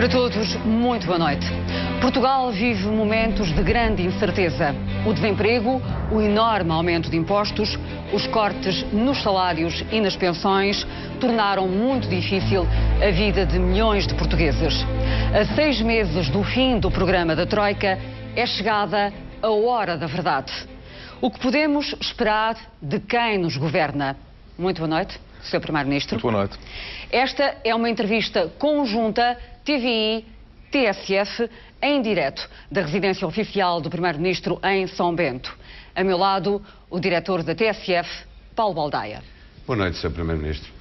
Para todos, muito boa noite. Portugal vive momentos de grande incerteza. O desemprego, o enorme aumento de impostos, os cortes nos salários e nas pensões tornaram muito difícil a vida de milhões de portugueses. A 6 meses do fim do programa da Troika, é chegada a hora da verdade. O que podemos esperar de quem nos governa? Muito boa noite, Sr. Primeiro-Ministro. Muito boa noite. Esta é uma entrevista conjunta TVI-TSF em direto da residência oficial do Primeiro-Ministro em São Bento. A meu lado, o diretor da TSF, Paulo Baldaia. Boa noite, Sr. Primeiro-Ministro.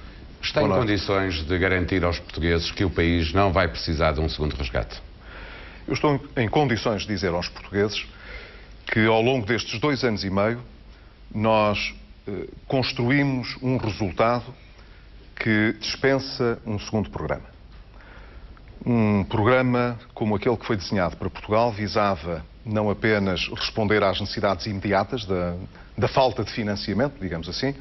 Está em condições de garantir aos portugueses que o país não vai precisar de um segundo resgate? Eu estou em condições de dizer aos portugueses que ao longo destes 2 anos e meio nós construímos um resultado que dispensa um segundo programa. Um programa como aquele que foi desenhado para Portugal visava não apenas responder às necessidades imediatas da falta de financiamento, digamos assim,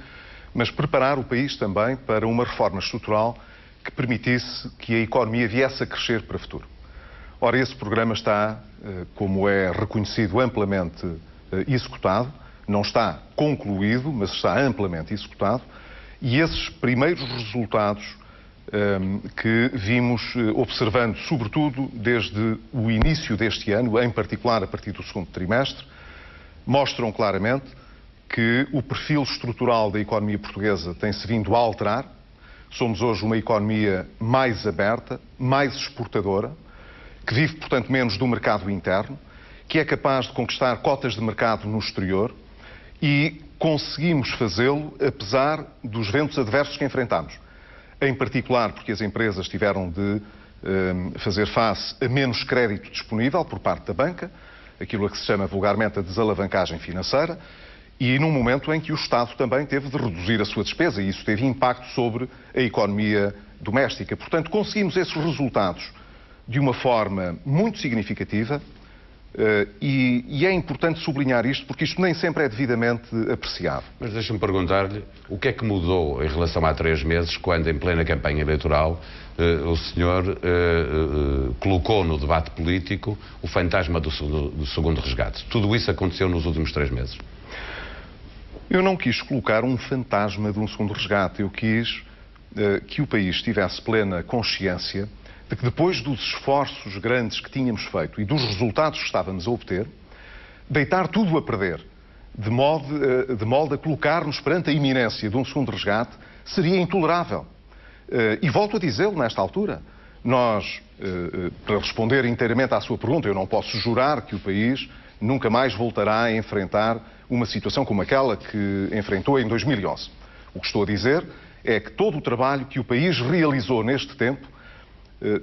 mas preparar o país também para uma reforma estrutural que permitisse que a economia viesse a crescer para o futuro. Ora, esse programa está, como é reconhecido, amplamente executado. Não está concluído, mas está amplamente executado. E esses primeiros resultados que vimos observando, sobretudo desde o início deste ano, em particular a partir do segundo trimestre, mostram claramente que o perfil estrutural da economia portuguesa tem-se vindo a alterar. Somos hoje uma economia mais aberta, mais exportadora, que vive, portanto, menos do mercado interno, que é capaz de conquistar cotas de mercado no exterior e conseguimos fazê-lo apesar dos ventos adversos que enfrentamos. Em particular porque as empresas tiveram de fazer face a menos crédito disponível por parte da banca, aquilo a que se chama vulgarmente a desalavancagem financeira, e num momento em que o Estado também teve de reduzir a sua despesa e isso teve impacto sobre a economia doméstica. Portanto, conseguimos esses resultados de uma forma muito significativa e é importante sublinhar isto porque isto nem sempre é devidamente apreciado. Mas deixa-me perguntar-lhe o que é que mudou em relação a 3 meses, quando em plena campanha eleitoral o senhor colocou no debate político o fantasma do segundo resgate. Tudo isso aconteceu nos últimos 3 meses. Eu não quis colocar um fantasma de um segundo resgate. Eu quis que o país tivesse plena consciência de que depois dos esforços grandes que tínhamos feito e dos resultados que estávamos a obter, deitar tudo a perder, de modo a colocar-nos perante a iminência de um segundo resgate, seria intolerável. E volto a dizê-lo nesta altura. Nós, para responder inteiramente à sua pergunta, eu não posso jurar que o país nunca mais voltará a enfrentar uma situação como aquela que enfrentou em 2011. O que estou a dizer é que todo o trabalho que o país realizou neste tempo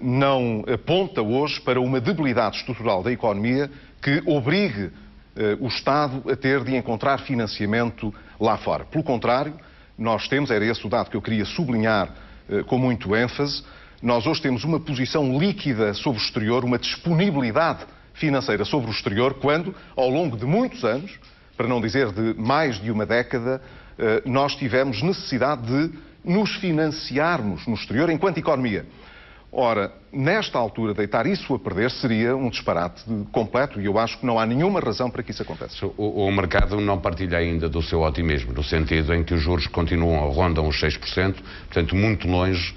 não aponta hoje para uma debilidade estrutural da economia que obrigue o Estado a ter de encontrar financiamento lá fora. Pelo contrário, nós temos, era esse o dado que eu queria sublinhar com muito ênfase, nós hoje temos uma posição líquida sobre o exterior, uma disponibilidade financeira sobre o exterior, quando, ao longo de muitos anos, para não dizer de mais de uma década, nós tivemos necessidade de nos financiarmos no exterior enquanto economia. Ora, nesta altura, deitar isso a perder seria um disparate completo e eu acho que não há nenhuma razão para que isso aconteça. O mercado não partilha ainda do seu otimismo, no sentido em que os juros continuam a rondar os 6%, portanto muito longe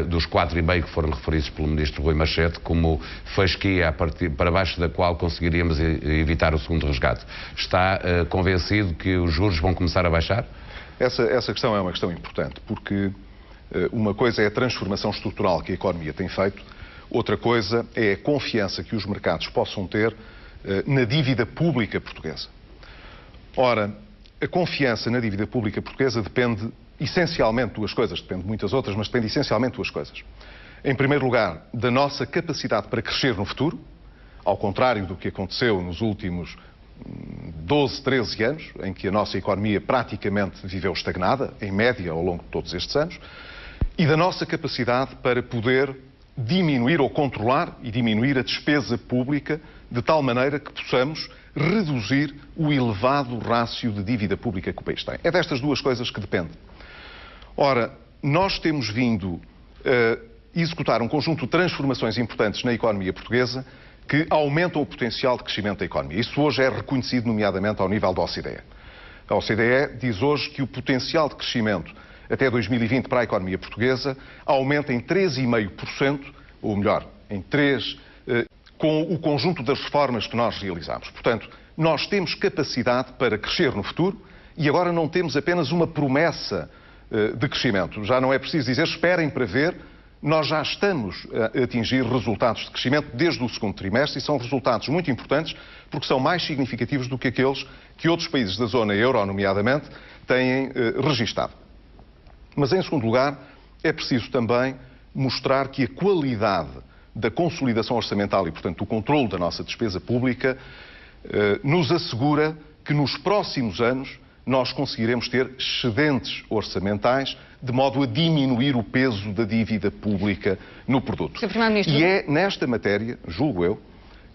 dos 4,5% que foram referidos pelo Ministro Rui Machete como fasquia para baixo da qual conseguiríamos evitar o segundo resgate. Está convencido que os juros vão começar a baixar? Essa questão é uma questão importante, porque uma coisa é a transformação estrutural que a economia tem feito, outra coisa é a confiança que os mercados possam ter na dívida pública portuguesa. Ora, a confiança na dívida pública portuguesa depende essencialmente de 2 coisas, depende de muitas outras, mas depende essencialmente de 2 coisas. Em primeiro lugar, da nossa capacidade para crescer no futuro, ao contrário do que aconteceu nos últimos 12, 13 anos, em que a nossa economia praticamente viveu estagnada, em média, ao longo de todos estes anos, e da nossa capacidade para poder diminuir ou controlar e diminuir a despesa pública de tal maneira que possamos reduzir o elevado rácio de dívida pública que o país tem. É destas 2 coisas que depende. Ora, nós temos vindo a executar um conjunto de transformações importantes na economia portuguesa que aumentam o potencial de crescimento da economia. Isso hoje é reconhecido, nomeadamente, ao nível da OCDE. A OCDE diz hoje que o potencial de crescimento até 2020 para a economia portuguesa aumenta em 3,5%, ou melhor, em 3%, com o conjunto das reformas que nós realizamos. Portanto, nós temos capacidade para crescer no futuro e agora não temos apenas uma promessa de crescimento. Já não é preciso dizer, esperem para ver, nós já estamos a atingir resultados de crescimento desde o segundo trimestre e são resultados muito importantes porque são mais significativos do que aqueles que outros países da zona euro, nomeadamente, têm registado. Mas, em segundo lugar, é preciso também mostrar que a qualidade da consolidação orçamental e, portanto, do controle da nossa despesa pública nos assegura que nos próximos anos nós conseguiremos ter excedentes orçamentais de modo a diminuir o peso da dívida pública no produto. E é nesta matéria, julgo eu,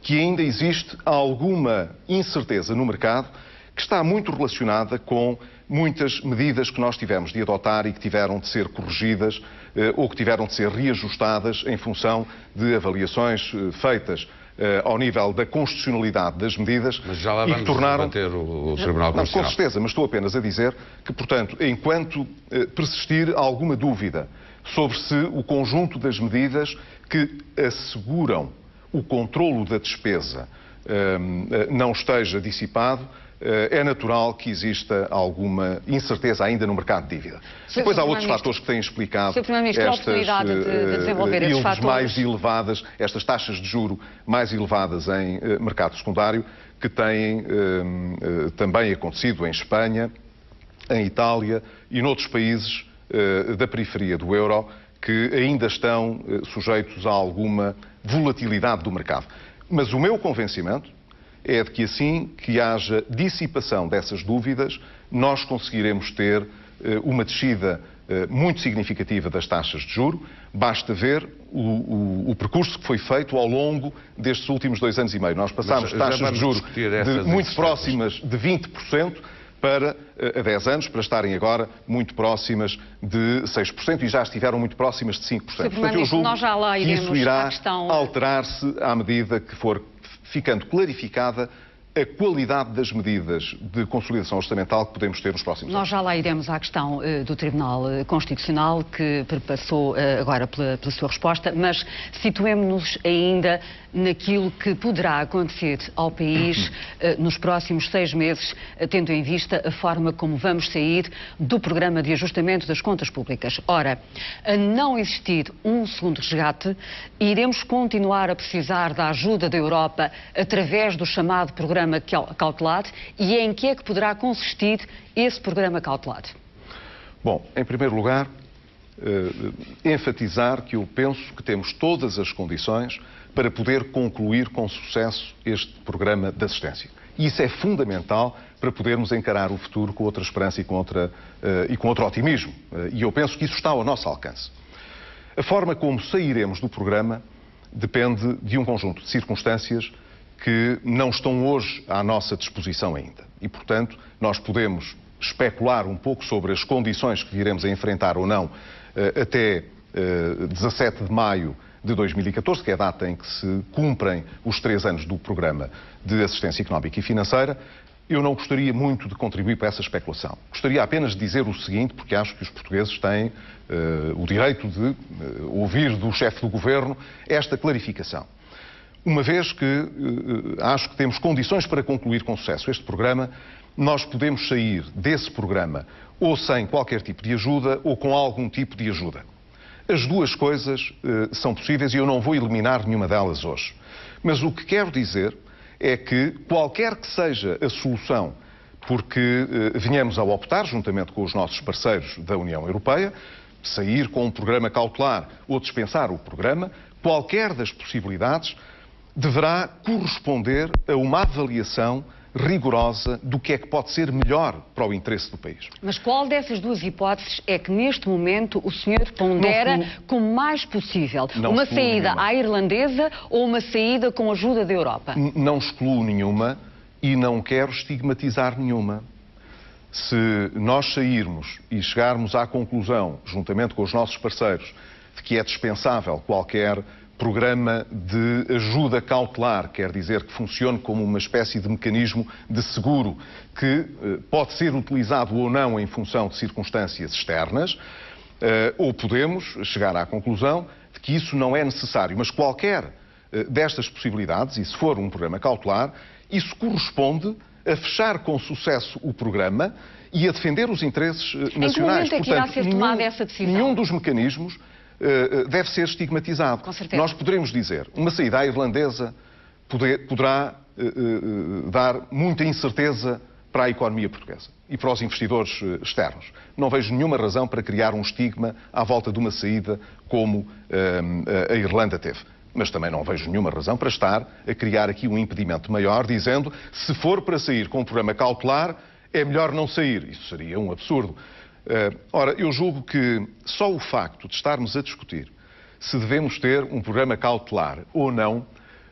que ainda existe alguma incerteza no mercado que está muito relacionada com muitas medidas que nós tivemos de adotar e que tiveram de ser corrigidas ou que tiveram de ser reajustadas em função de avaliações feitas ao nível da constitucionalidade das medidas. Mas já lá vamos debater o Tribunal Constitucional. Com certeza, mas estou apenas a dizer que, portanto, enquanto persistir alguma dúvida sobre se o conjunto das medidas que asseguram o controlo da despesa não esteja dissipado, é natural que exista alguma incerteza ainda no mercado de dívida. Depois há outros fatores que têm explicado estas taxas de juro mais elevadas em mercado secundário, que têm também acontecido em Espanha, em Itália e noutros países da periferia do euro, que ainda estão sujeitos a alguma volatilidade do mercado. Mas o meu convencimento é de que assim que haja dissipação dessas dúvidas, nós conseguiremos ter uma descida muito significativa das taxas de juro. Basta ver o percurso que foi feito ao longo destes últimos 2 anos e meio. Nós passámos de taxas de juro muito próximas de 20% para, a 10 anos, para estarem agora muito próximas de 6% e já estiveram muito próximas de 5%. Portanto, eu julgo que isso irá alterar-se à medida que for ficando clarificada a qualidade das medidas de consolidação orçamental que podemos ter nos próximos anos. Nós já lá iremos à questão do Tribunal Constitucional, que perpassou agora pela sua resposta, mas situemos-nos ainda naquilo que poderá acontecer ao país nos próximos 6 meses, tendo em vista a forma como vamos sair do programa de ajustamento das contas públicas. Ora, a não existir um segundo resgate, iremos continuar a precisar da ajuda da Europa através do chamado programa cautelar, e em que é que poderá consistir esse programa cautelar? Bom, em primeiro lugar, enfatizar que eu penso que temos todas as condições para poder concluir com sucesso este programa de assistência. E isso é fundamental para podermos encarar o futuro com outra esperança e com outro otimismo. E eu penso que isso está ao nosso alcance. A forma como sairemos do programa depende de um conjunto de circunstâncias que não estão hoje à nossa disposição ainda. E, portanto, nós podemos especular um pouco sobre as condições que viremos a enfrentar ou não até 17 de maio de 2014, que é a data em que se cumprem os 3 anos do programa de assistência económica e financeira. Eu não gostaria muito de contribuir para essa especulação. Gostaria apenas de dizer o seguinte, porque acho que os portugueses têm o direito de ouvir do chefe do governo esta clarificação. Uma vez que acho que temos condições para concluir com sucesso este programa, nós podemos sair desse programa ou sem qualquer tipo de ajuda ou com algum tipo de ajuda. As duas coisas são possíveis e eu não vou eliminar nenhuma delas hoje. Mas o que quero dizer é que qualquer que seja a solução porque venhamos a optar, juntamente com os nossos parceiros da União Europeia, sair com um programa cautelar ou dispensar o programa, qualquer das possibilidades deverá corresponder a uma avaliação rigorosa do que é que pode ser melhor para o interesse do país. Mas qual dessas duas hipóteses é que neste momento o senhor pondera como mais possível? Uma saída à irlandesa ou uma saída com a ajuda da Europa? Não excluo nenhuma e não quero estigmatizar nenhuma. Se nós sairmos e chegarmos à conclusão, juntamente com os nossos parceiros, de que é dispensável qualquer programa de ajuda cautelar, quer dizer que funcione como uma espécie de mecanismo de seguro que pode ser utilizado ou não em função de circunstâncias externas, ou podemos chegar à conclusão de que isso não é necessário. Mas qualquer destas possibilidades, e se for um programa cautelar, isso corresponde a fechar com sucesso o programa e a defender os interesses nacionais. Em que momento é que irá ser tomada essa decisão? Nenhum dos mecanismos deve ser estigmatizado. Com certeza. Nós poderemos dizer, uma saída à irlandesa poderá dar muita incerteza para a economia portuguesa e para os investidores externos. Não vejo nenhuma razão para criar um estigma à volta de uma saída como a Irlanda teve. Mas também não vejo nenhuma razão para estar a criar aqui um impedimento maior, dizendo se for para sair com um programa cautelar, é melhor não sair. Isso seria um absurdo. Ora, eu julgo que só o facto de estarmos a discutir se devemos ter um programa cautelar ou não,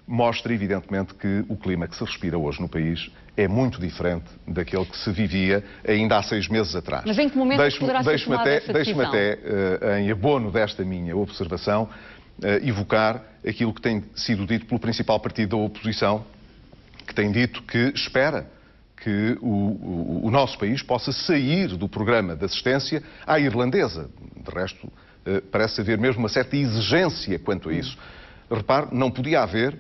mostra evidentemente que o clima que se respira hoje no país é muito diferente daquele que se vivia ainda há 6 meses atrás. Mas em que momento poderá ser tomada essa decisão? Deixe-me até, em abono desta minha observação, evocar aquilo que tem sido dito pelo principal partido da oposição, que tem dito que espera que o nosso país possa sair do programa de assistência à irlandesa. De resto, parece haver mesmo uma certa exigência quanto a isso. Repare, não podia haver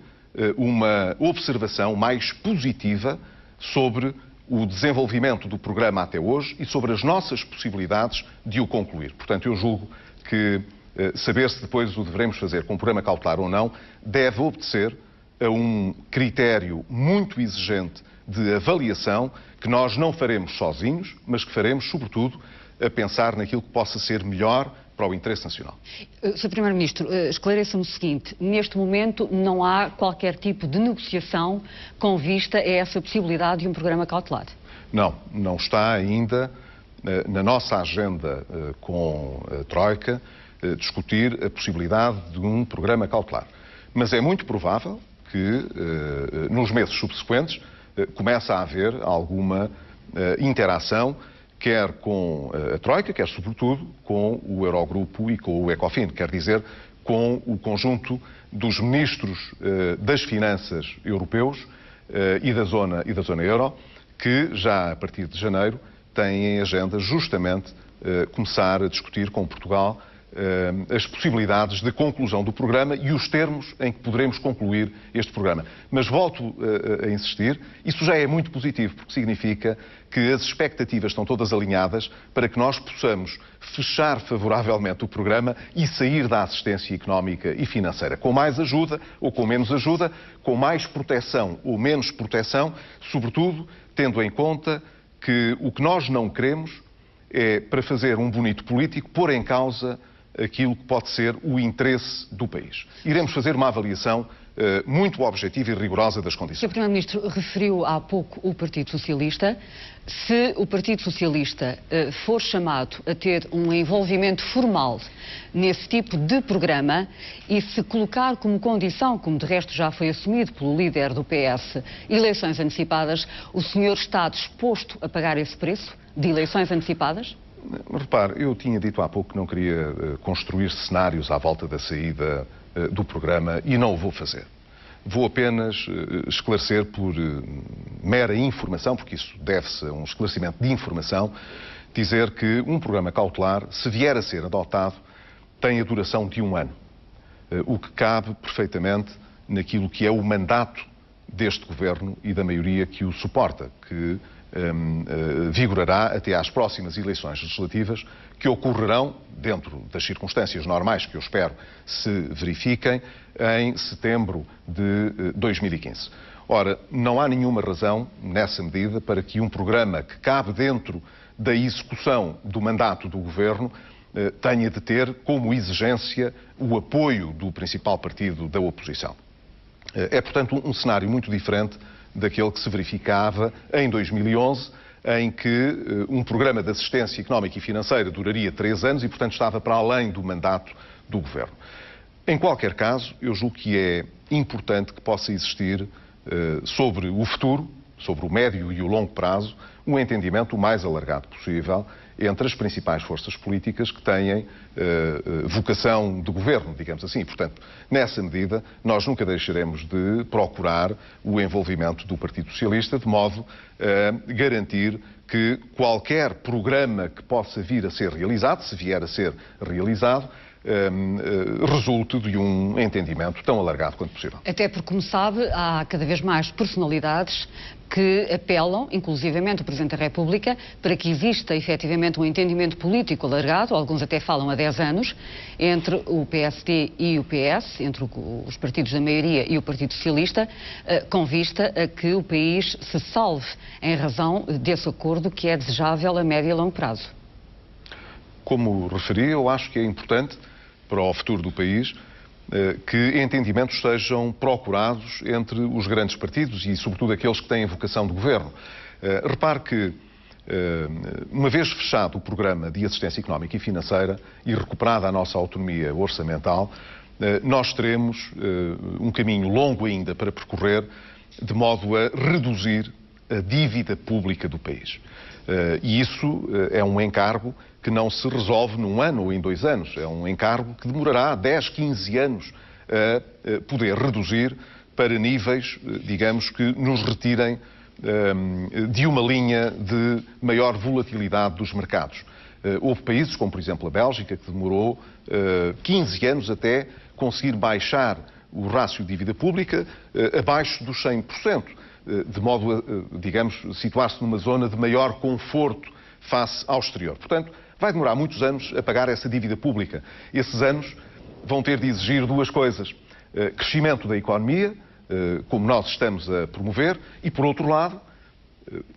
uma observação mais positiva sobre o desenvolvimento do programa até hoje e sobre as nossas possibilidades de o concluir. Portanto, eu julgo que saber se depois o devemos fazer com um programa cautelar ou não deve obedecer a um critério muito exigente de avaliação que nós não faremos sozinhos, mas que faremos, sobretudo, a pensar naquilo que possa ser melhor para o interesse nacional. Sr. Primeiro-Ministro, esclareça-me o seguinte, neste momento não há qualquer tipo de negociação com vista a essa possibilidade de um programa cautelar? Não, não está ainda na nossa agenda com a Troika discutir a possibilidade de um programa cautelar. Mas é muito provável que nos meses subsequentes comece a haver alguma interação, quer com a Troika, quer sobretudo com o Eurogrupo e com o Ecofin, quer dizer, com o conjunto dos ministros das finanças europeus e da zona euro, que já a partir de janeiro têm em agenda justamente começar a discutir com Portugal as possibilidades de conclusão do programa e os termos em que poderemos concluir este programa. Mas volto a insistir, isso já é muito positivo, porque significa que as expectativas estão todas alinhadas para que nós possamos fechar favoravelmente o programa e sair da assistência económica e financeira, com mais ajuda ou com menos ajuda, com mais proteção ou menos proteção, sobretudo tendo em conta que o que nós não queremos é, para fazer um bonito político, pôr em causa aquilo que pode ser o interesse do país. Iremos fazer uma avaliação muito objetiva e rigorosa das condições. Sr. Primeiro-Ministro, referiu há pouco o Partido Socialista. Se o Partido Socialista for chamado a ter um envolvimento formal nesse tipo de programa e se colocar como condição, como de resto já foi assumido pelo líder do PS, eleições antecipadas, o senhor está disposto a pagar esse preço de eleições antecipadas? Repare, eu tinha dito há pouco que não queria construir cenários à volta da saída do programa e não o vou fazer. Vou apenas esclarecer por mera informação, porque isso deve-se a um esclarecimento de informação, dizer que um programa cautelar, se vier a ser adotado, tem a duração de 1 ano, o que cabe perfeitamente naquilo que é o mandato deste governo e da maioria que o suporta, que vigorará até às próximas eleições legislativas, que ocorrerão, dentro das circunstâncias normais que eu espero se verifiquem, em setembro de 2015. Ora, não há nenhuma razão, nessa medida, para que um programa que cabe dentro da execução do mandato do governo tenha de ter como exigência o apoio do principal partido da oposição. É, portanto, um cenário muito diferente daquele que se verificava em 2011, em que um programa de assistência económica e financeira duraria 3 anos e, portanto, estava para além do mandato do governo. Em qualquer caso, eu julgo que é importante que possa existir, sobre o futuro, sobre o médio e o longo prazo, um entendimento o mais alargado possível entre as principais forças políticas que têm vocação de governo, digamos assim. Portanto, nessa medida, nós nunca deixaremos de procurar o envolvimento do Partido Socialista, de modo a garantir que qualquer programa que possa vir a ser realizado, se vier a ser realizado, resulte de um entendimento tão alargado quanto possível. Até porque, como sabe, há cada vez mais personalidades que apelam, inclusivamente o Presidente da República, para que exista efetivamente um entendimento político alargado, alguns até falam há 10 anos, entre o PSD e o PS, entre os partidos da maioria e o Partido Socialista, com vista a que o país se salve em razão desse acordo que é desejável a médio e longo prazo. Como referi, eu acho que é importante para o futuro do país que entendimentos sejam procurados entre os grandes partidos e, sobretudo, aqueles que têm vocação de governo. Repare que, uma vez fechado o programa de assistência económica e financeira e recuperada a nossa autonomia orçamental, nós teremos um caminho longo ainda para percorrer, de modo a reduzir a dívida pública do país. E isso é um encargo que não se resolve num ano ou em 2 anos. É um encargo que demorará 10, 15 anos a poder reduzir para níveis, digamos, que nos retirem de uma linha de maior volatilidade dos mercados. Houve países, como por exemplo a Bélgica, que demorou 15 anos até conseguir baixar o rácio de dívida pública abaixo dos 100%. De modo a, digamos, situar-se numa zona de maior conforto face ao exterior. Portanto, vai demorar muitos anos a pagar essa dívida pública. Esses anos vão ter de exigir 2 coisas. Crescimento da economia, como nós estamos a promover, e, por outro lado,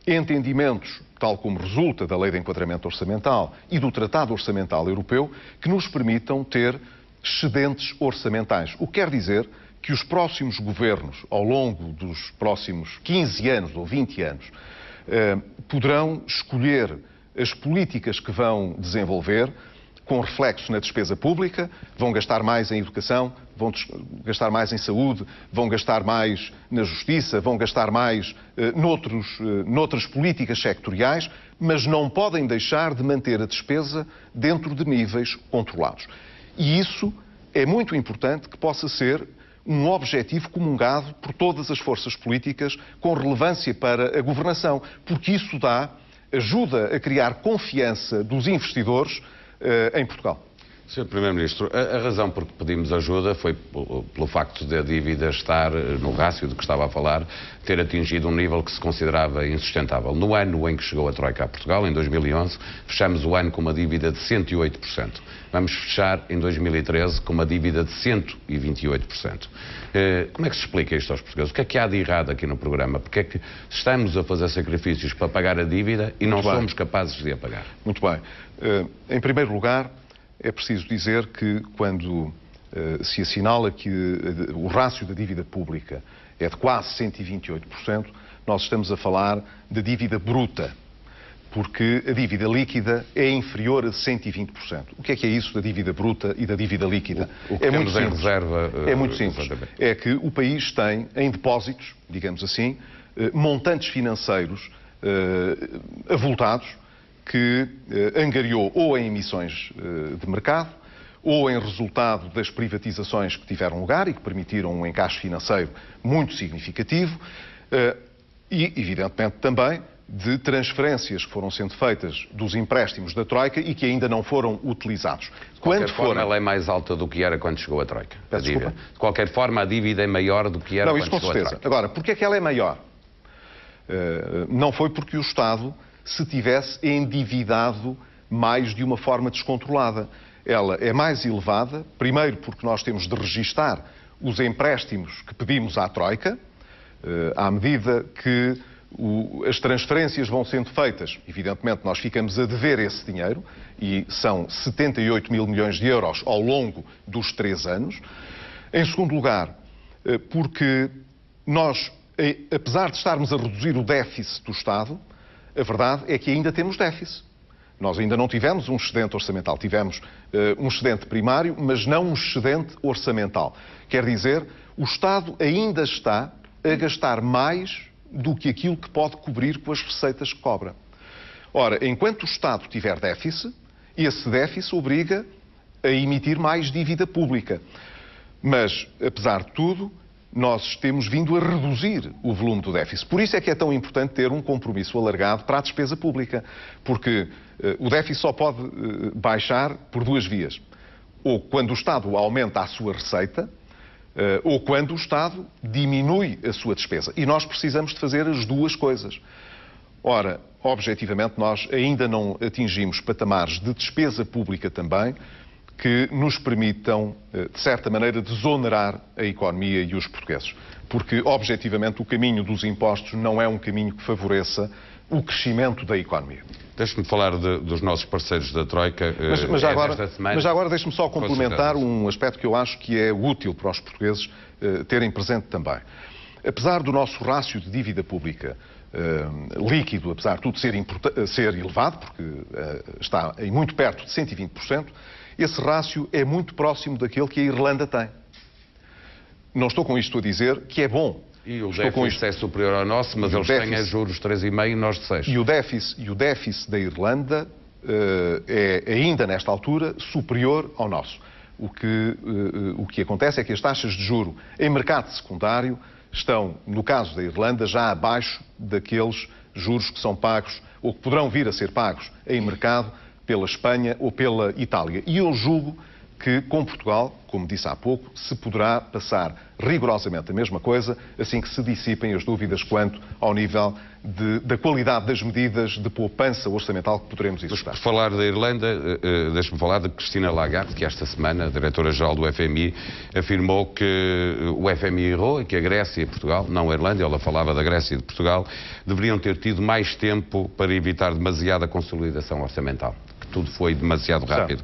entendimentos, tal como resulta da Lei de Enquadramento Orçamental e do Tratado Orçamental Europeu, que nos permitam ter excedentes orçamentais. O que quer dizer que os próximos governos, ao longo dos próximos 15 anos ou 20 anos, poderão escolher as políticas que vão desenvolver com reflexo na despesa pública, vão gastar mais em educação, vão gastar mais em saúde, vão gastar mais na justiça, vão gastar mais noutras políticas sectoriais, mas não podem deixar de manter a despesa dentro de níveis controlados. E isso é muito importante que possa ser um objetivo comungado por todas as forças políticas com relevância para a governação, porque isso ajuda a criar confiança dos investidores em Portugal. Sr. Primeiro-Ministro, a razão por que pedimos ajuda foi pelo facto de a dívida estar no rácio de que estava a falar, ter atingido um nível que se considerava insustentável. No ano em que chegou a Troika a Portugal, em 2011, fechamos o ano com uma dívida de 108%. Vamos fechar em 2013 com uma dívida de 128%. Como é que se explica isto aos portugueses? O que é há de errado aqui no programa? Porque é que estamos a fazer sacrifícios para pagar a dívida e não somos capazes de a pagar? Muito bem. Em primeiro lugar, é preciso dizer que quando se assinala que o rácio da dívida pública é de quase 128%, nós estamos a falar de dívida bruta, porque a dívida líquida é inferior a 120%. O que é isso da dívida bruta e da dívida líquida? O que temos em reserva... É muito simples. É que o país tem em depósitos, digamos assim, montantes financeiros avultados, que angariou ou em emissões de mercado, ou em resultado das privatizações que tiveram lugar e que permitiram um encaixe financeiro muito significativo, e, evidentemente, também de transferências que foram sendo feitas dos empréstimos da Troika e que ainda não foram utilizados. De qualquer forma, ela é mais alta do que era quando chegou a Troika. De qualquer forma, a dívida é maior do que era quando chegou a Troika. Não, isso com certeza. Agora, porquê é que ela é maior? Não foi porque o Estado se tivesse endividado mais de uma forma descontrolada. Ela é mais elevada, primeiro porque nós temos de registar os empréstimos que pedimos à Troika, à medida que as transferências vão sendo feitas. Evidentemente, nós ficamos a dever esse dinheiro, e são 78 mil milhões de euros ao longo dos 3 anos. Em segundo lugar, porque nós, apesar de estarmos a reduzir o déficit do Estado, a verdade é que ainda temos déficit. Nós ainda não tivemos um excedente orçamental. Tivemos um excedente primário, mas não um excedente orçamental. Quer dizer, o Estado ainda está a gastar mais do que aquilo que pode cobrir com as receitas que cobra. Ora, enquanto o Estado tiver déficit, esse déficit obriga a emitir mais dívida pública. Mas, apesar de tudo, nós temos vindo a reduzir o volume do déficit. Por isso é que é tão importante ter um compromisso alargado para a despesa pública, porque o déficit só pode baixar por duas vias. Ou quando o Estado aumenta a sua receita, ou quando o Estado diminui a sua despesa. E nós precisamos de fazer as duas coisas. Ora, objetivamente, nós ainda não atingimos patamares de despesa pública também que nos permitam, de certa maneira, desonerar a economia e os portugueses. Porque, objetivamente, o caminho dos impostos não é um caminho que favoreça o crescimento da economia. Deixe-me falar dos nossos parceiros da Troika. Mas já agora deixe-me só complementar um aspecto que eu acho que é útil para os portugueses terem presente também. Apesar do nosso rácio de dívida pública líquido, apesar de tudo ser elevado, porque está em muito perto de 120%, esse rácio é muito próximo daquele que a Irlanda tem. Não estou com isto a dizer que é bom. E o déficit é superior ao nosso, mas eles têm juros 3,5 e nós de 6. E o déficit da Irlanda é, ainda nesta altura, superior ao nosso. O que acontece é que as taxas de juro em mercado secundário estão, no caso da Irlanda, já abaixo daqueles juros que são pagos, ou que poderão vir a ser pagos em mercado pela Espanha ou pela Itália. E eu julgo que com Portugal, como disse há pouco, se poderá passar rigorosamente a mesma coisa assim que se dissipem as dúvidas quanto ao nível da qualidade das medidas de poupança orçamental que poderemos executar. Por falar da Irlanda, deixe-me falar de Christine Lagarde, que esta semana, a diretora-geral do FMI, afirmou que o FMI errou e que a Grécia e Portugal, não a Irlanda, ela falava da Grécia e de Portugal, deveriam ter tido mais tempo para evitar demasiada consolidação orçamental. Tudo foi demasiado rápido.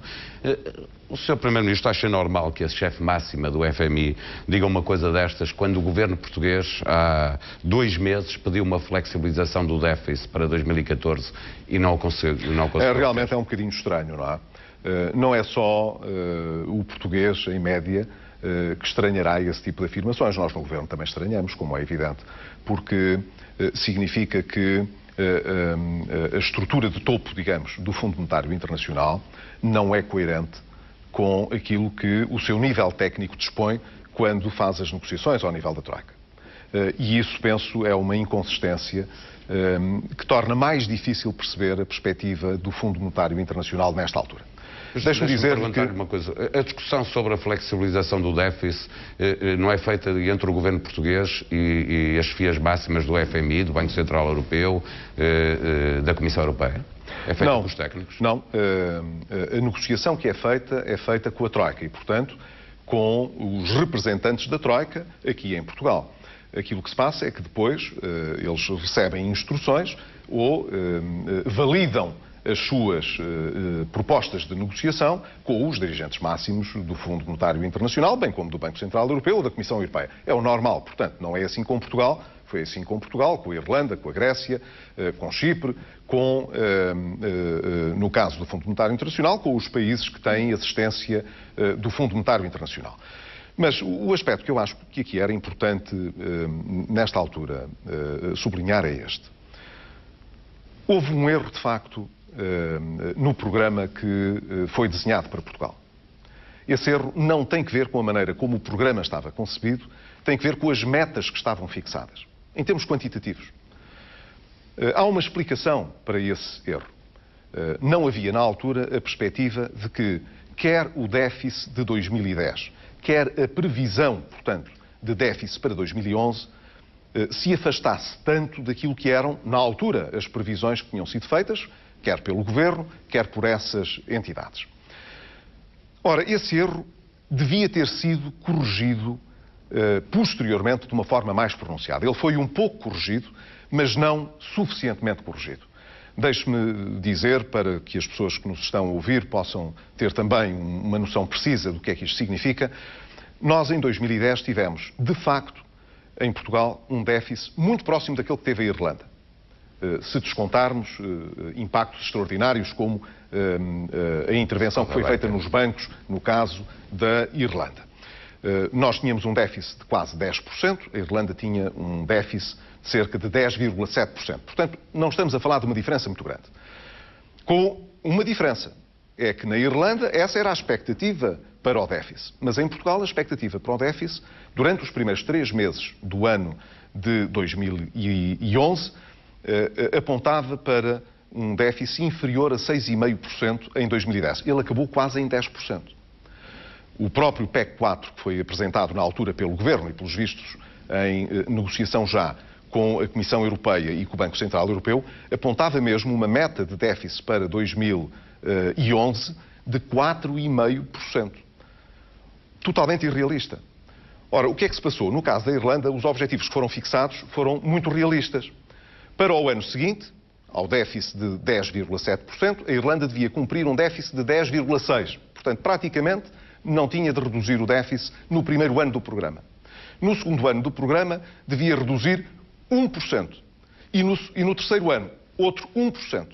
O Sr. Primeiro-Ministro acha normal que a chefe máxima do FMI diga uma coisa destas quando o governo português há 2 meses pediu uma flexibilização do déficit para 2014 e não conseguiu? Realmente é um bocadinho estranho, não é? Não é só o português, em média, que estranhará esse tipo de afirmações. Nós no governo também estranhamos, como é evidente, porque significa que a estrutura de topo, digamos, do Fundo Monetário Internacional não é coerente com aquilo que o seu nível técnico dispõe quando faz as negociações ao nível da Troika. E isso, penso, é uma inconsistência que torna mais difícil perceber a perspectiva do Fundo Monetário Internacional nesta altura. Deixa-me dizer uma coisa. A discussão sobre a flexibilização do déficit não é feita entre o governo português e as chefias máximas do FMI, do Banco Central Europeu, da Comissão Europeia? É feita pelos técnicos? Não. A negociação que é feita com a Troika e, portanto, com os representantes da Troika aqui em Portugal. Aquilo que se passa é que depois eles recebem instruções ou validam as suas propostas de negociação com os dirigentes máximos do Fundo Monetário Internacional, bem como do Banco Central Europeu ou da Comissão Europeia. É o normal, portanto, não é assim com Portugal, foi assim com Portugal, com a Irlanda, com a Grécia, com Chipre, no caso do Fundo Monetário Internacional, com os países que têm assistência do Fundo Monetário Internacional. Mas o aspecto que eu acho que aqui era importante, nesta altura, sublinhar é este. Houve um erro, de facto, no programa que foi desenhado para Portugal. Esse erro não tem que ver com a maneira como o programa estava concebido, tem que ver com as metas que estavam fixadas, em termos quantitativos. Há uma explicação para esse erro. Não havia, na altura, a perspectiva de que quer o déficit de 2010, quer a previsão, portanto, de déficit para 2011, se afastasse tanto daquilo que eram, na altura, as previsões que tinham sido feitas, quer pelo Governo, quer por essas entidades. Ora, esse erro devia ter sido corrigido posteriormente de uma forma mais pronunciada. Ele foi um pouco corrigido, mas não suficientemente corrigido. Deixe-me dizer, para que as pessoas que nos estão a ouvir possam ter também uma noção precisa do que é que isto significa, nós em 2010 tivemos, de facto, em Portugal, um déficit muito próximo daquele que teve a Irlanda. Se descontarmos impactos extraordinários como a intervenção que foi feita nos bancos, no caso da Irlanda. Nós tínhamos um déficit de quase 10%, a Irlanda tinha um déficit de cerca de 10,7%. Portanto, não estamos a falar de uma diferença muito grande. Com uma diferença, é que na Irlanda essa era a expectativa para o déficit. Mas em Portugal a expectativa para o déficit, durante os primeiros 3 meses do ano de 2011, apontava para um déficit inferior a 6,5% em 2010. Ele acabou quase em 10%. O próprio PEC 4, que foi apresentado na altura pelo Governo e pelos vistos em negociação já com a Comissão Europeia e com o Banco Central Europeu, apontava mesmo uma meta de déficit para 2011 de 4,5%. Totalmente irrealista. Ora, o que é que se passou? No caso da Irlanda, os objetivos que foram fixados foram muito realistas. Para o ano seguinte, ao déficit de 10,7%, a Irlanda devia cumprir um déficit de 10,6%. Portanto, praticamente não tinha de reduzir o déficit no primeiro ano do programa. No segundo ano do programa, devia reduzir 1%. E no terceiro ano, outro 1%.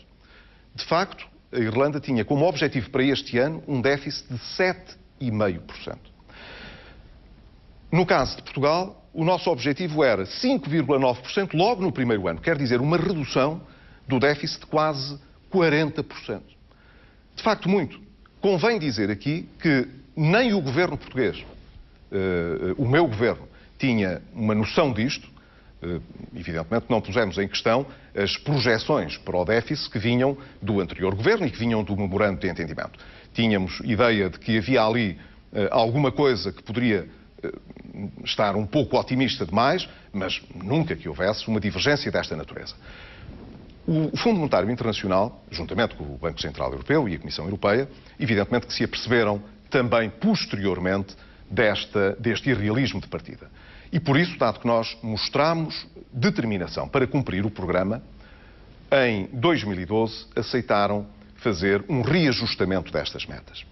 De facto, a Irlanda tinha como objetivo para este ano um déficit de 7,5%. No caso de Portugal, o nosso objetivo era 5,9% logo no primeiro ano. Quer dizer, uma redução do déficit de quase 40%. De facto, muito. Convém dizer aqui que nem o governo português, o meu governo, tinha uma noção disto. Evidentemente não pusemos em questão as projeções para o déficit que vinham do anterior governo e que vinham do memorando de entendimento. Tínhamos ideia de que havia ali alguma coisa que poderia estar um pouco otimista demais, mas nunca que houvesse uma divergência desta natureza. O Fundo Monetário Internacional, juntamente com o Banco Central Europeu e a Comissão Europeia, evidentemente que se aperceberam também posteriormente deste irrealismo de partida. E por isso, dado que nós mostramos determinação para cumprir o programa, em 2012 aceitaram fazer um reajustamento destas metas.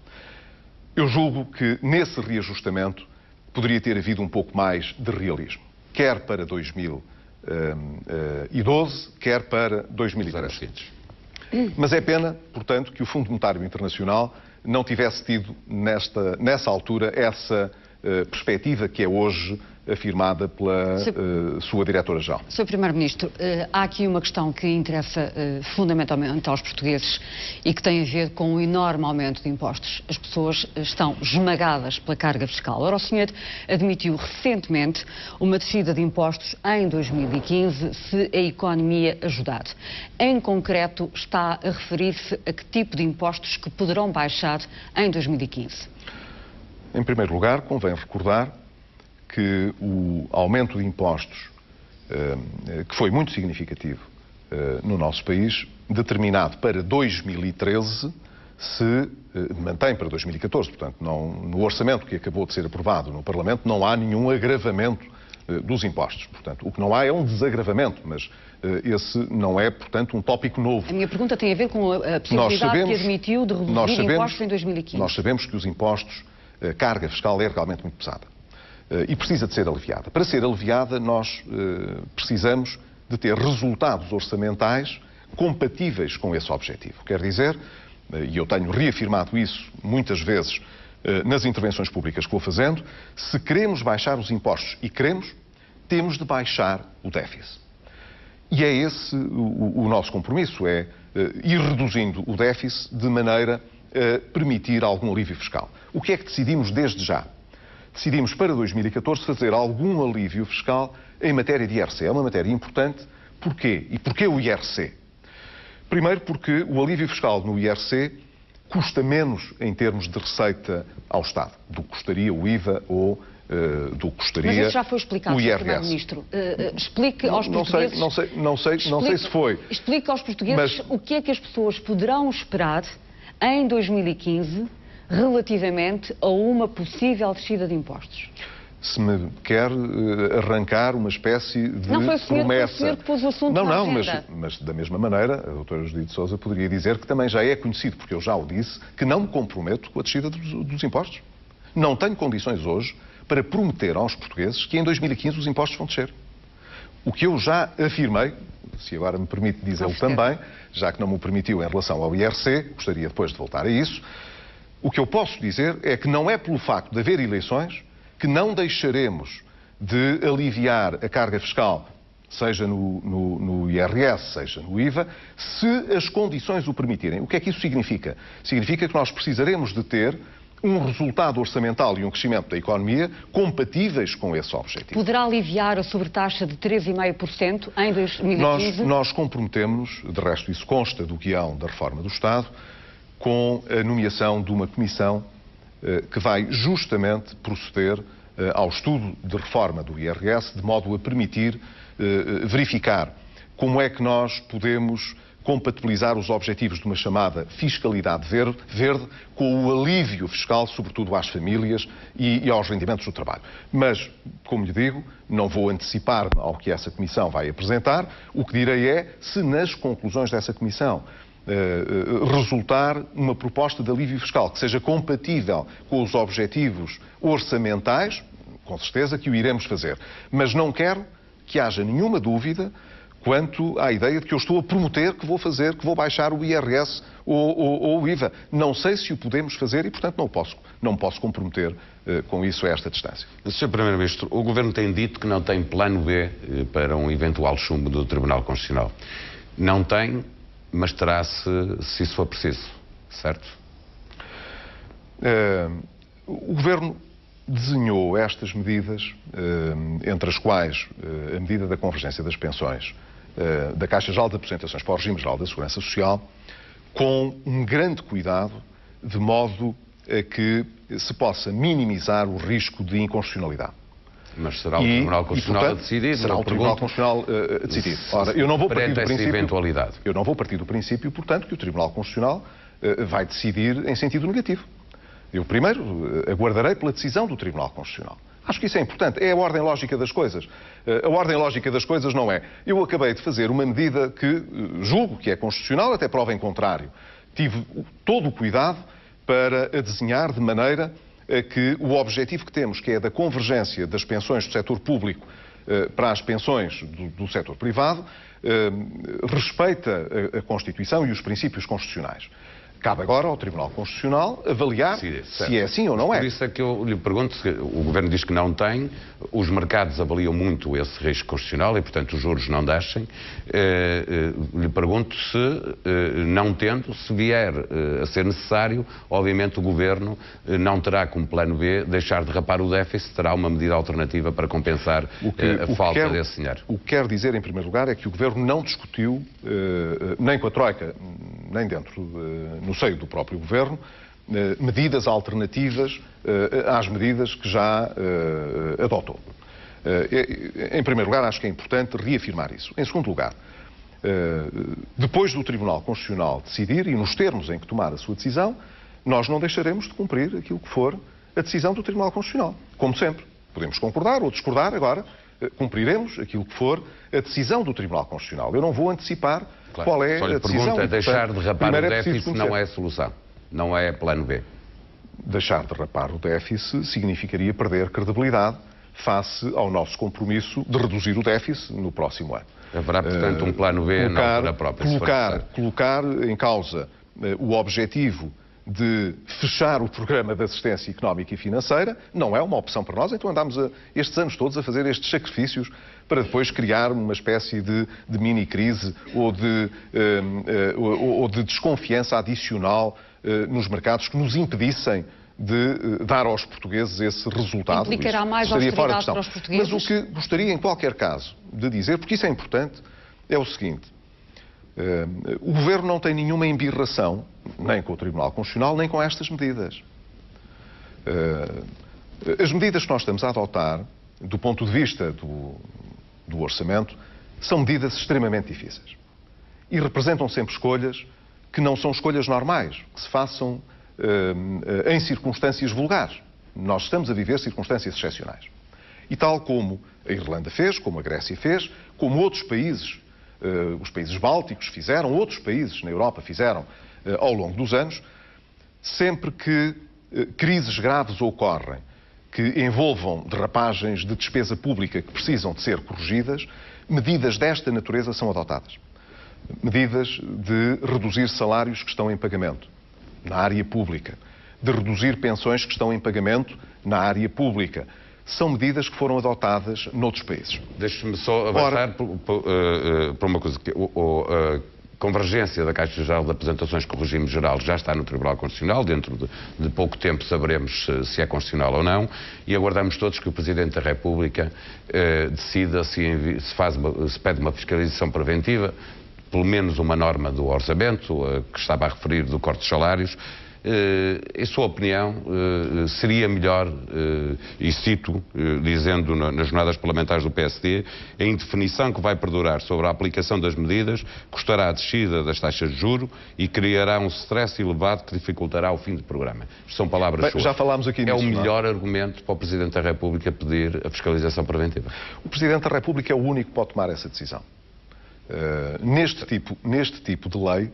Eu julgo que nesse reajustamento poderia ter havido um pouco mais de realismo, quer para 2012, quer para 2013. Mas é pena, portanto, que o Fundo Monetário Internacional não tivesse tido nessa altura essa perspectiva que é hoje afirmada pela sua Diretora-Geral. Sr. Primeiro-Ministro, há aqui uma questão que interessa fundamentalmente aos portugueses e que tem a ver com o enorme aumento de impostos. As pessoas estão esmagadas pela carga fiscal. Ora, o senhor admitiu recentemente uma descida de impostos em 2015 se a economia ajudar. Em concreto, está a referir-se a que tipo de impostos que poderão baixar em 2015? Em primeiro lugar, convém recordar que o aumento de impostos, que foi muito significativo no nosso país, determinado para 2013, se mantém para 2014. Portanto, no orçamento que acabou de ser aprovado no Parlamento, não há nenhum agravamento dos impostos. Portanto, o que não há é um desagravamento, mas esse não é, portanto, um tópico novo. A minha pergunta tem a ver com a possibilidade que admitiu de reduzir impostos em 2015. Nós sabemos que os impostos, a carga fiscal é realmente muito pesada. E precisa de ser aliviada. Para ser aliviada, nós precisamos de ter resultados orçamentais compatíveis com esse objetivo. Quer dizer, e eu tenho reafirmado isso muitas vezes nas intervenções públicas que vou fazendo, se queremos baixar os impostos, e queremos, temos de baixar o déficit. E é esse o nosso compromisso, é ir reduzindo o déficit de maneira a permitir algum alívio fiscal. O que é que decidimos desde já? Decidimos para 2014 fazer algum alívio fiscal em matéria de IRC. É uma matéria importante. Porquê? E porquê o IRC? Primeiro porque o alívio fiscal no IRC custa menos em termos de receita ao Estado do que custaria o IVA ou do que custaria o IRS. Mas isso já foi explicado, Sr. Primeiro-Ministro. Explique aos portugueses... Não sei se foi. Explique aos portugueses o que é que as pessoas poderão esperar em 2015 relativamente a uma possível descida de impostos. Se me quer arrancar uma espécie de não foi o senhor, promessa... Foi o senhor que pôs o assunto na agenda. Mas da mesma maneira, a doutora Judite Sousa poderia dizer que também já é conhecido, porque eu já o disse, que não me comprometo com a descida dos impostos. Não tenho condições hoje para prometer aos portugueses que em 2015 os impostos vão descer. O que eu já afirmei, se agora me permite dizê-lo também, já que não me permitiu em relação ao IRC, gostaria depois de voltar a isso, o que eu posso dizer é que não é pelo facto de haver eleições que não deixaremos de aliviar a carga fiscal, seja no IRS, seja no IVA, se as condições o permitirem. O que é que isso significa? Significa que nós precisaremos de ter um resultado orçamental e um crescimento da economia compatíveis com esse objetivo. Poderá aliviar a sobretaxa de 3,5% em 2015? Nós comprometemos-nos, de resto isso consta do guião da reforma do Estado, com a nomeação de uma comissão que vai justamente proceder ao estudo de reforma do IRS, de modo a permitir verificar como é que nós podemos compatibilizar os objetivos de uma chamada fiscalidade verde com o alívio fiscal, sobretudo às famílias e aos rendimentos do trabalho. Mas, como lhe digo, não vou antecipar ao que essa comissão vai apresentar. O que direi é, se nas conclusões dessa comissão resultar uma proposta de alívio fiscal que seja compatível com os objetivos orçamentais, com certeza que o iremos fazer. Mas não quero que haja nenhuma dúvida quanto à ideia de que eu estou a prometer que vou fazer, que vou baixar o IRS ou o IVA. Não sei se o podemos fazer e, portanto, não me posso comprometer com isso a esta distância. Sr. Primeiro-Ministro, o Governo tem dito que não tem plano B para um eventual chumbo do Tribunal Constitucional. Não tem, mas terá se isso for preciso, certo? O Governo desenhou estas medidas, entre as quais a medida da convergência das pensões, da Caixa Geral de Apresentações para o Regime Geral da Segurança Social, com um grande cuidado, de modo a que se possa minimizar o risco de inconstitucionalidade. Mas será o Tribunal Constitucional a decidir? Será o Tribunal Constitucional a decidir. Ora, eu não vou partir do princípio, eventualidade. Eu não vou partir do princípio, portanto, que o Tribunal Constitucional vai decidir em sentido negativo. Eu primeiro aguardarei pela decisão do Tribunal Constitucional. Acho que isso é importante. É a ordem lógica das coisas. A ordem lógica das coisas não é: eu acabei de fazer uma medida que julgo que é constitucional, até prova em contrário. Tive todo o cuidado para a desenhar de maneira a que o objetivo que temos, que é da convergência das pensões do setor público para as pensões do setor privado, respeita a Constituição e os princípios constitucionais. Cabe agora ao Tribunal Constitucional avaliar se é assim ou não é. Por isso é que eu lhe pergunto, se o Governo diz que não tem, os mercados avaliam muito esse risco constitucional e, portanto, os juros não descem. Lhe pergunto se, não tendo, se vier a ser necessário, obviamente o Governo não terá como plano B deixar de rapar o déficit, terá uma medida alternativa para compensar a falta desse dinheiro. O que quero dizer, em primeiro lugar, é que o Governo não discutiu, nem com a Troika, nem dentro no seio do próprio Governo, medidas alternativas às medidas que já adotou. Em primeiro lugar, acho que é importante reafirmar isso. Em segundo lugar, depois do Tribunal Constitucional decidir, e nos termos em que tomar a sua decisão, nós não deixaremos de cumprir aquilo que for a decisão do Tribunal Constitucional. Como sempre. Podemos concordar ou discordar, agora cumpriremos aquilo que for a decisão do Tribunal Constitucional. Eu não vou antecipar qual é a decisão. Pergunta, deixar de rapar o déficit não é a solução, não é plano B. Deixar de rapar o déficit significaria perder credibilidade face ao nosso compromisso de reduzir o déficit no próximo ano. Haverá, portanto, um plano B na altura própria. Colocar em causa o objetivo de fechar o programa de assistência económica e financeira não é uma opção para nós, então andámos estes anos todos a fazer estes sacrifícios para depois criar uma espécie de mini-crise ou de desconfiança adicional nos mercados que nos impedissem de dar aos portugueses esse resultado. Implicará mais austeridade para os portugueses? Mas o que gostaria, em qualquer caso, de dizer, porque isso é importante, é o seguinte: o Governo não tem nenhuma embirração, nem com o Tribunal Constitucional, nem com estas medidas. As medidas que nós estamos a adotar, do ponto de vista do orçamento, são medidas extremamente difíceis. E representam sempre escolhas que não são escolhas normais, que se façam em circunstâncias vulgares. Nós estamos a viver circunstâncias excepcionais. E tal como a Irlanda fez, como a Grécia fez, como outros países, os países bálticos fizeram, outros países na Europa fizeram ao longo dos anos, sempre que crises graves ocorrem, que envolvam derrapagens de despesa pública que precisam de ser corrigidas, medidas desta natureza são adotadas. Medidas de reduzir salários que estão em pagamento na área pública, de reduzir pensões que estão em pagamento na área pública, são medidas que foram adotadas noutros países. Deixe-me só avançar para uma coisa. Convergência da Caixa Geral de Apresentações com o regime geral já está no Tribunal Constitucional. Dentro de pouco tempo saberemos se é constitucional ou não, e aguardamos todos que o Presidente da República decida se pede uma fiscalização preventiva, pelo menos uma norma do orçamento, que estava a referir do corte de salários. Em sua opinião, seria melhor, e cito, dizendo nas jornadas parlamentares do PSD, a indefinição que vai perdurar sobre a aplicação das medidas custará a descida das taxas de juros e criará um stress elevado que dificultará o fim do programa. São palavras suas. Já falámos aqui nisso. É o melhor argumento para o Presidente da República pedir a fiscalização preventiva. O Presidente da República é o único que pode tomar essa decisão. Neste tipo de lei,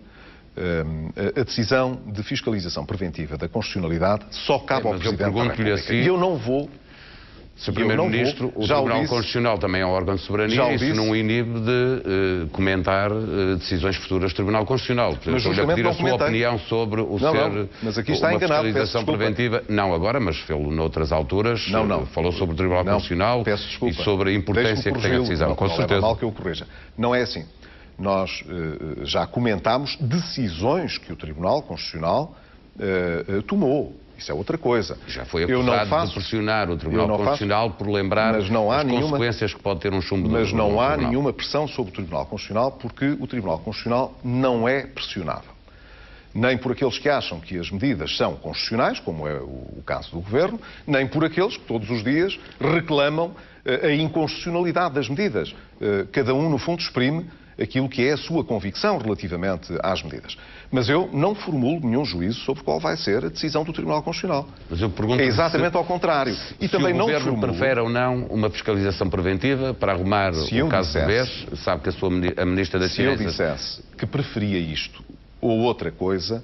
a decisão de fiscalização preventiva da constitucionalidade só cabe ao Presidente da República. Assim, e eu não vou... Sr. Primeiro-Ministro, o Tribunal Constitucional também é um órgão de soberania e isso não inibe de comentar decisões futuras do Tribunal Constitucional. Mas estou-lhe a pedir a sua opinião sobre o mas aqui está uma enganado, fiscalização preventiva. Não agora, mas fê-lo noutras alturas. Falou sobre o Tribunal Constitucional e sobre a importância que tem a decisão. Com certeza. Mal que eu corrija. Não é assim. Nós já comentámos decisões que o Tribunal Constitucional tomou. Isso é outra coisa. Já foi acusado de pressionar o Tribunal Constitucional por lembrar as consequências que pode ter um chumbo do Mas não há nenhuma pressão sobre o Tribunal Constitucional, porque o Tribunal Constitucional não é pressionável. Nem por aqueles que acham que as medidas são constitucionais, como é o caso do Governo, nem por aqueles que todos os dias reclamam a inconstitucionalidade das medidas. Cada um, no fundo, exprime aquilo que é a sua convicção relativamente às medidas. Mas eu não formulo nenhum juízo sobre qual vai ser a decisão do Tribunal Constitucional. Mas eu pergunto é exatamente ao contrário. E também não formulo... o Governo prefere ou não uma fiscalização preventiva para arrumar o caso de vez, sabe que a Ministra das Finanças... Se eu dissesse que preferia isto ou outra coisa,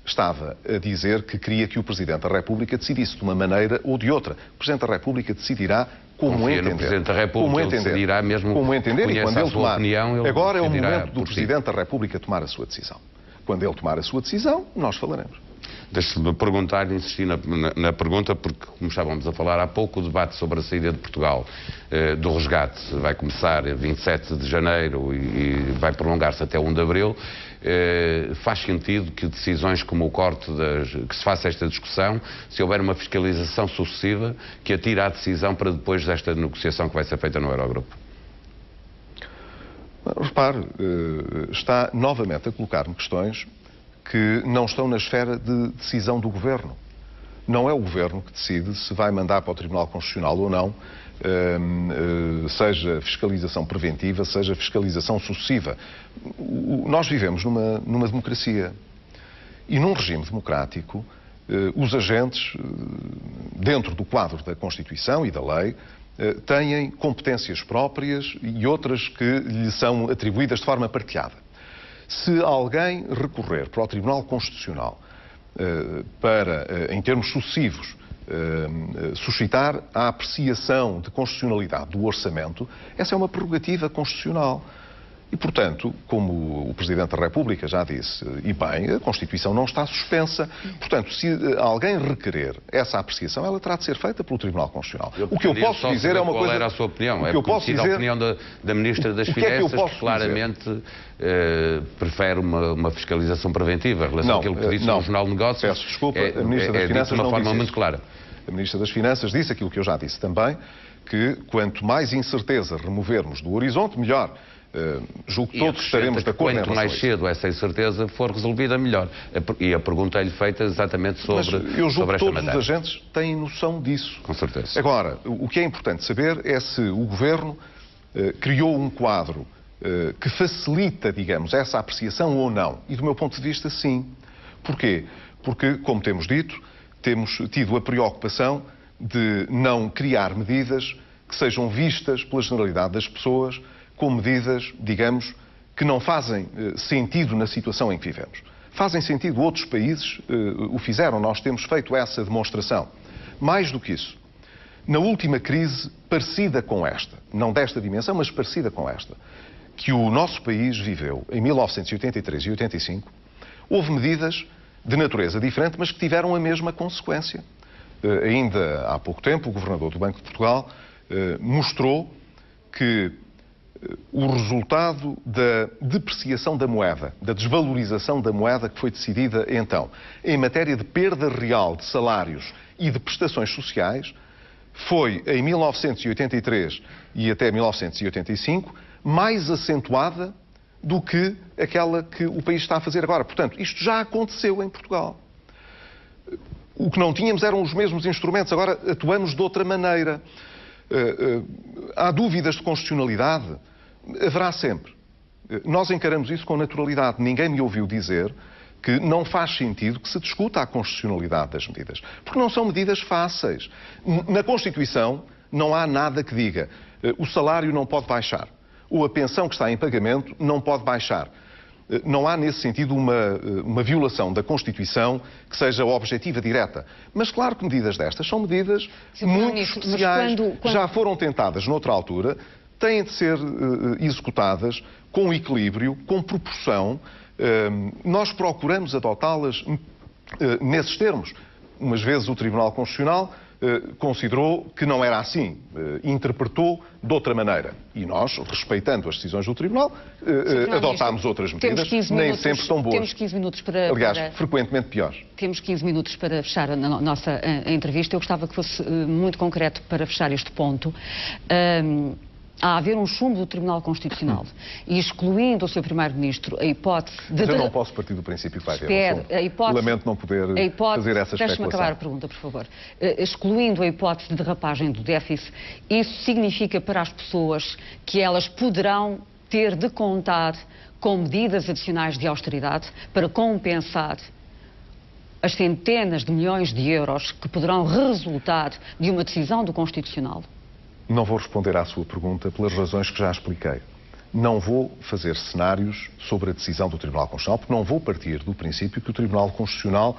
estava a dizer que queria que o Presidente da República decidisse de uma maneira ou de outra. O Presidente da República decidirá como entender. No Presidente da República, como entender. Decidirá mesmo como entender e quando ele tomar. Opinião, agora é o momento do Presidente da República tomar a sua decisão. Quando ele tomar a sua decisão, nós falaremos. Deixe-me perguntar e insistir na pergunta, porque, como estávamos a falar há pouco, o debate sobre a saída de Portugal do resgate vai começar 27 de janeiro e vai prolongar-se até 1 de abril. Faz sentido que decisões como o corte que se faça esta discussão, se houver uma fiscalização sucessiva que atira a decisão para depois desta negociação que vai ser feita no Eurogrupo? Repare, está novamente a colocar-me questões que não estão na esfera de decisão do Governo. Não é o Governo que decide se vai mandar para o Tribunal Constitucional ou não, seja fiscalização preventiva, seja fiscalização sucessiva. Nós vivemos numa democracia e num regime democrático, os agentes, dentro do quadro da Constituição e da lei, têm competências próprias e outras que lhe são atribuídas de forma partilhada. Se alguém recorrer para o Tribunal Constitucional para, em termos sucessivos, suscitar a apreciação de constitucionalidade do orçamento, essa é uma prerrogativa constitucional. E, portanto, como o Presidente da República já disse, e bem, a Constituição não está suspensa. Portanto, se alguém requerer essa apreciação, ela terá de ser feita pelo Tribunal Constitucional. O que eu posso dizer é uma coisa... Qual era a sua opinião? É conhecida a opinião da Ministra das Finanças, que claramente prefere uma fiscalização preventiva em relação àquilo que disse no Jornal de Negócios. Peço desculpa, a Ministra das Finanças de uma forma muito clara. A Ministra das Finanças disse aquilo que eu já disse também, que quanto mais incerteza removermos do horizonte, melhor. Julgo que todos estaremos de acordo em relação a isso. Quanto mais cedo essa incerteza for resolvida, melhor. E a pergunta é-lhe feita exatamente sobre esta matéria. Eu julgo que todos os agentes têm noção disso. Com certeza. Agora, o que é importante saber é se o Governo criou um quadro que facilita, digamos, essa apreciação ou não. E do meu ponto de vista, sim. Porquê? Porque, como temos dito, temos tido a preocupação de não criar medidas que sejam vistas pela generalidade das pessoas como medidas, digamos, que não fazem sentido na situação em que vivemos. Fazem sentido, outros países o fizeram, nós temos feito essa demonstração. Mais do que isso, na última crise parecida com esta, não desta dimensão, mas parecida com esta, que o nosso país viveu em 1983 e 85, houve medidas de natureza diferente, mas que tiveram a mesma consequência. ainda há pouco tempo, o Governador do Banco de Portugal mostrou que o resultado da depreciação da moeda, da desvalorização da moeda que foi decidida então, em matéria de perda real de salários e de prestações sociais, foi em 1983 e até 1985 mais acentuada do que aquela que o país está a fazer agora. Portanto, isto já aconteceu em Portugal. O que não tínhamos eram os mesmos instrumentos, agora atuamos de outra maneira. Há dúvidas de constitucionalidade? Haverá sempre. Nós encaramos isso com naturalidade. Ninguém me ouviu dizer que não faz sentido que se discuta a constitucionalidade das medidas. Porque não são medidas fáceis. Na Constituição não há nada que diga o salário não pode baixar ou a pensão que está em pagamento não pode baixar. Não há, nesse sentido, uma violação da Constituição que seja objetiva, direta. Mas claro que medidas destas são medidas muito especiais, já foram tentadas noutra altura, têm de ser executadas com equilíbrio, com proporção. Nós procuramos adotá-las nesses termos. Umas vezes o Tribunal Constitucional considerou que não era assim, interpretou de outra maneira. E nós, respeitando as decisões do Tribunal, adotámos outras medidas, nem sempre tão boas. Temos 15 minutos para... Aliás, frequentemente piores. Temos 15 minutos para fechar a nossa entrevista. Eu gostava que fosse muito concreto para fechar este ponto. A haver um chumbo do Tribunal Constitucional e excluindo o Sr. Primeiro-Ministro a hipótese de... Mas eu não posso partir do princípio que vai haver um chumbo. Lamento não poder fazer essa especulação. Deixe-me acabar a pergunta, por favor. Excluindo a hipótese de derrapagem do déficit, isso significa para as pessoas que elas poderão ter de contar com medidas adicionais de austeridade para compensar as centenas de milhões de euros que poderão resultar de uma decisão do Constitucional? Não vou responder à sua pergunta pelas razões que já expliquei. Não vou fazer cenários sobre a decisão do Tribunal Constitucional, porque não vou partir do princípio que o Tribunal Constitucional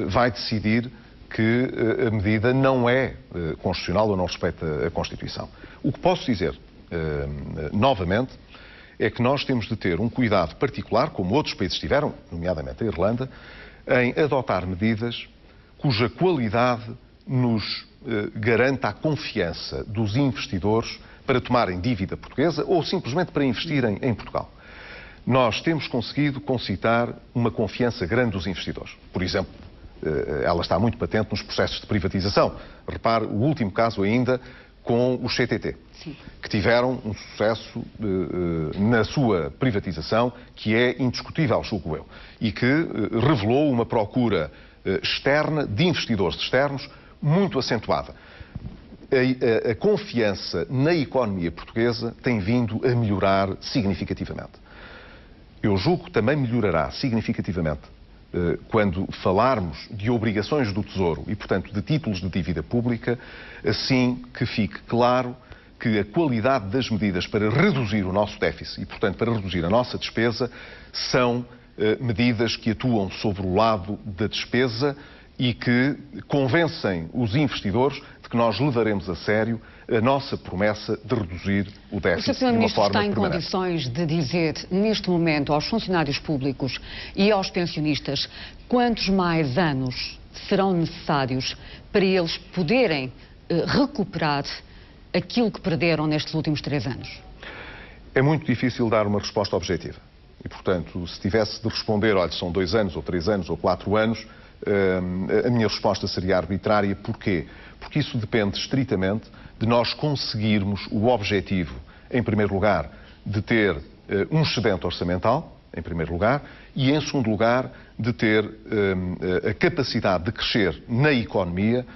vai decidir que a medida não é constitucional ou não respeita a Constituição. O que posso dizer, novamente, é que nós temos de ter um cuidado particular, como outros países tiveram, nomeadamente a Irlanda, em adotar medidas cuja qualidade nos garanta a confiança dos investidores para tomarem dívida portuguesa ou simplesmente para investirem em Portugal. Nós temos conseguido concitar uma confiança grande dos investidores. Por exemplo, ela está muito patente nos processos de privatização. Repare o último caso ainda com os CTT, sim, que tiveram um sucesso na sua privatização que é indiscutível, julgo eu, e que revelou uma procura externa, de investidores externos, muito acentuada. A confiança na economia portuguesa tem vindo a melhorar significativamente. Eu julgo que também melhorará significativamente quando falarmos de obrigações do Tesouro e, portanto, de títulos de dívida pública, assim que fique claro que a qualidade das medidas para reduzir o nosso déficit e, portanto, para reduzir a nossa despesa são medidas que atuam sobre o lado da despesa e que convencem os investidores de que nós levaremos a sério a nossa promessa de reduzir o déficit de uma forma permanente. O Sr. Primeiro-Ministro está em condições de dizer, neste momento, aos funcionários públicos e aos pensionistas, quantos mais anos serão necessários para eles poderem recuperar aquilo que perderam nestes últimos 3 anos? É muito difícil dar uma resposta objetiva. E, portanto, se tivesse de responder, olha, são 2 anos, ou 3 anos, ou 4 anos, a minha resposta seria arbitrária. Porquê? Porque isso depende estritamente de nós conseguirmos o objetivo, em primeiro lugar, de ter um excedente orçamental, em primeiro lugar, e em segundo lugar, de ter a capacidade de crescer na economia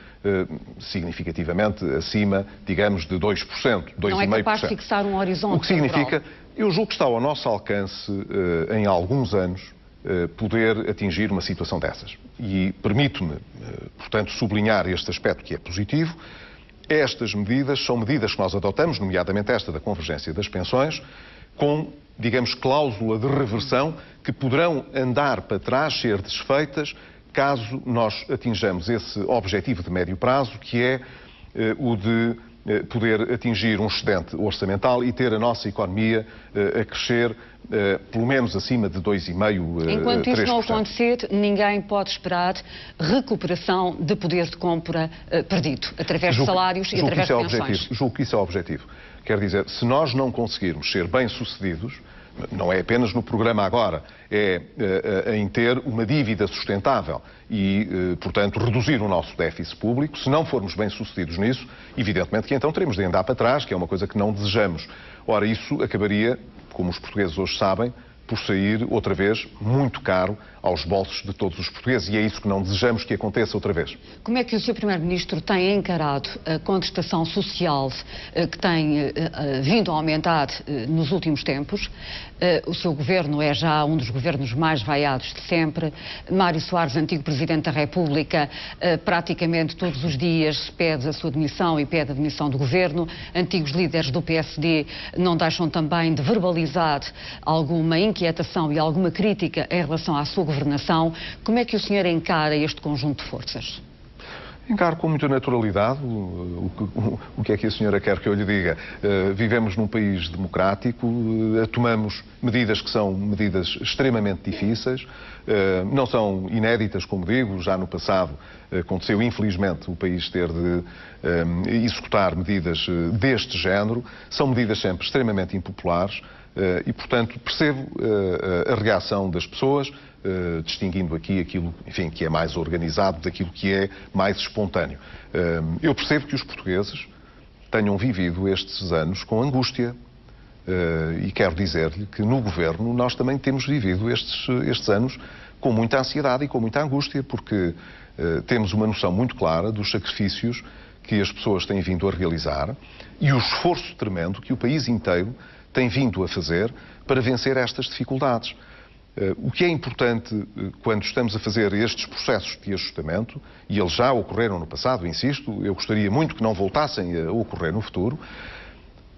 significativamente acima, digamos, de 2%, 2,5%. Não é capaz de fixar um horizonte? O que significa, eu julgo que está ao nosso alcance, em alguns anos, poder atingir uma situação dessas. E permito-me, portanto, sublinhar este aspecto que é positivo. Estas medidas são medidas que nós adotamos, nomeadamente esta da convergência das pensões, com, digamos, cláusula de reversão, que poderão andar para trás, ser desfeitas, caso nós atinjamos esse objetivo de médio prazo, que é o de poder atingir um excedente orçamental e ter a nossa economia a crescer pelo menos acima de 2,5%, 3%. Enquanto isso não acontecer, ninguém pode esperar recuperação de poder de compra perdido, através de salários e através de pensões. Julgo que isso é o objetivo. Quer dizer, se nós não conseguirmos ser bem-sucedidos, não é apenas no programa agora, é em ter uma dívida sustentável e, portanto, reduzir o nosso déficit público. Se não formos bem-sucedidos nisso, evidentemente que então teremos de andar para trás, que é uma coisa que não desejamos. Ora, isso acabaria, como os portugueses hoje sabem, por sair outra vez muito caro aos bolsos de todos os portugueses, e é isso que não desejamos que aconteça outra vez. Como é que o Sr. Primeiro-Ministro tem encarado a contestação social que tem vindo a aumentar nos últimos tempos? O seu governo é já um dos governos mais vaiados de sempre. Mário Soares, antigo Presidente da República, praticamente todos os dias pede a sua demissão e pede a demissão do governo. Antigos líderes do PSD não deixam também de verbalizar alguma inquietação e alguma crítica em relação à sua governação. Como é que o senhor encara este conjunto de forças? Encaro com muita naturalidade o que é que a senhora quer que eu lhe diga. Vivemos num país democrático, tomamos medidas que são medidas extremamente difíceis, não são inéditas, como digo, já no passado aconteceu, infelizmente, o país ter de executar medidas deste género, são medidas sempre extremamente impopulares. E, portanto, percebo a reação das pessoas, distinguindo aqui aquilo, enfim, que é mais organizado daquilo que é mais espontâneo. Eu percebo que os portugueses tenham vivido estes anos com angústia e quero dizer-lhe que no governo nós também temos vivido estes anos com muita ansiedade e com muita angústia, porque temos uma noção muito clara dos sacrifícios que as pessoas têm vindo a realizar e o esforço tremendo que o país inteiro tem vindo a fazer para vencer estas dificuldades. O que é importante quando estamos a fazer estes processos de ajustamento, e eles já ocorreram no passado, insisto, eu gostaria muito que não voltassem a ocorrer no futuro,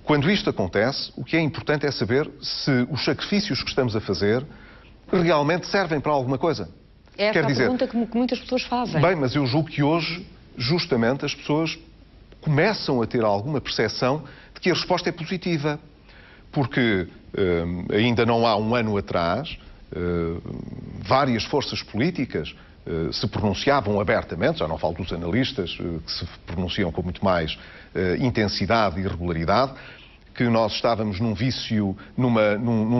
quando isto acontece, o que é importante é saber se os sacrifícios que estamos a fazer realmente servem para alguma coisa. É essa a pergunta que muitas pessoas fazem. Bem, mas eu julgo que hoje, justamente, as pessoas começam a ter alguma percepção de que a resposta é positiva. Porque ainda não há um ano atrás, várias forças políticas se pronunciavam abertamente, já não falo dos analistas, que se pronunciam com muito mais intensidade e regularidade, que nós estávamos num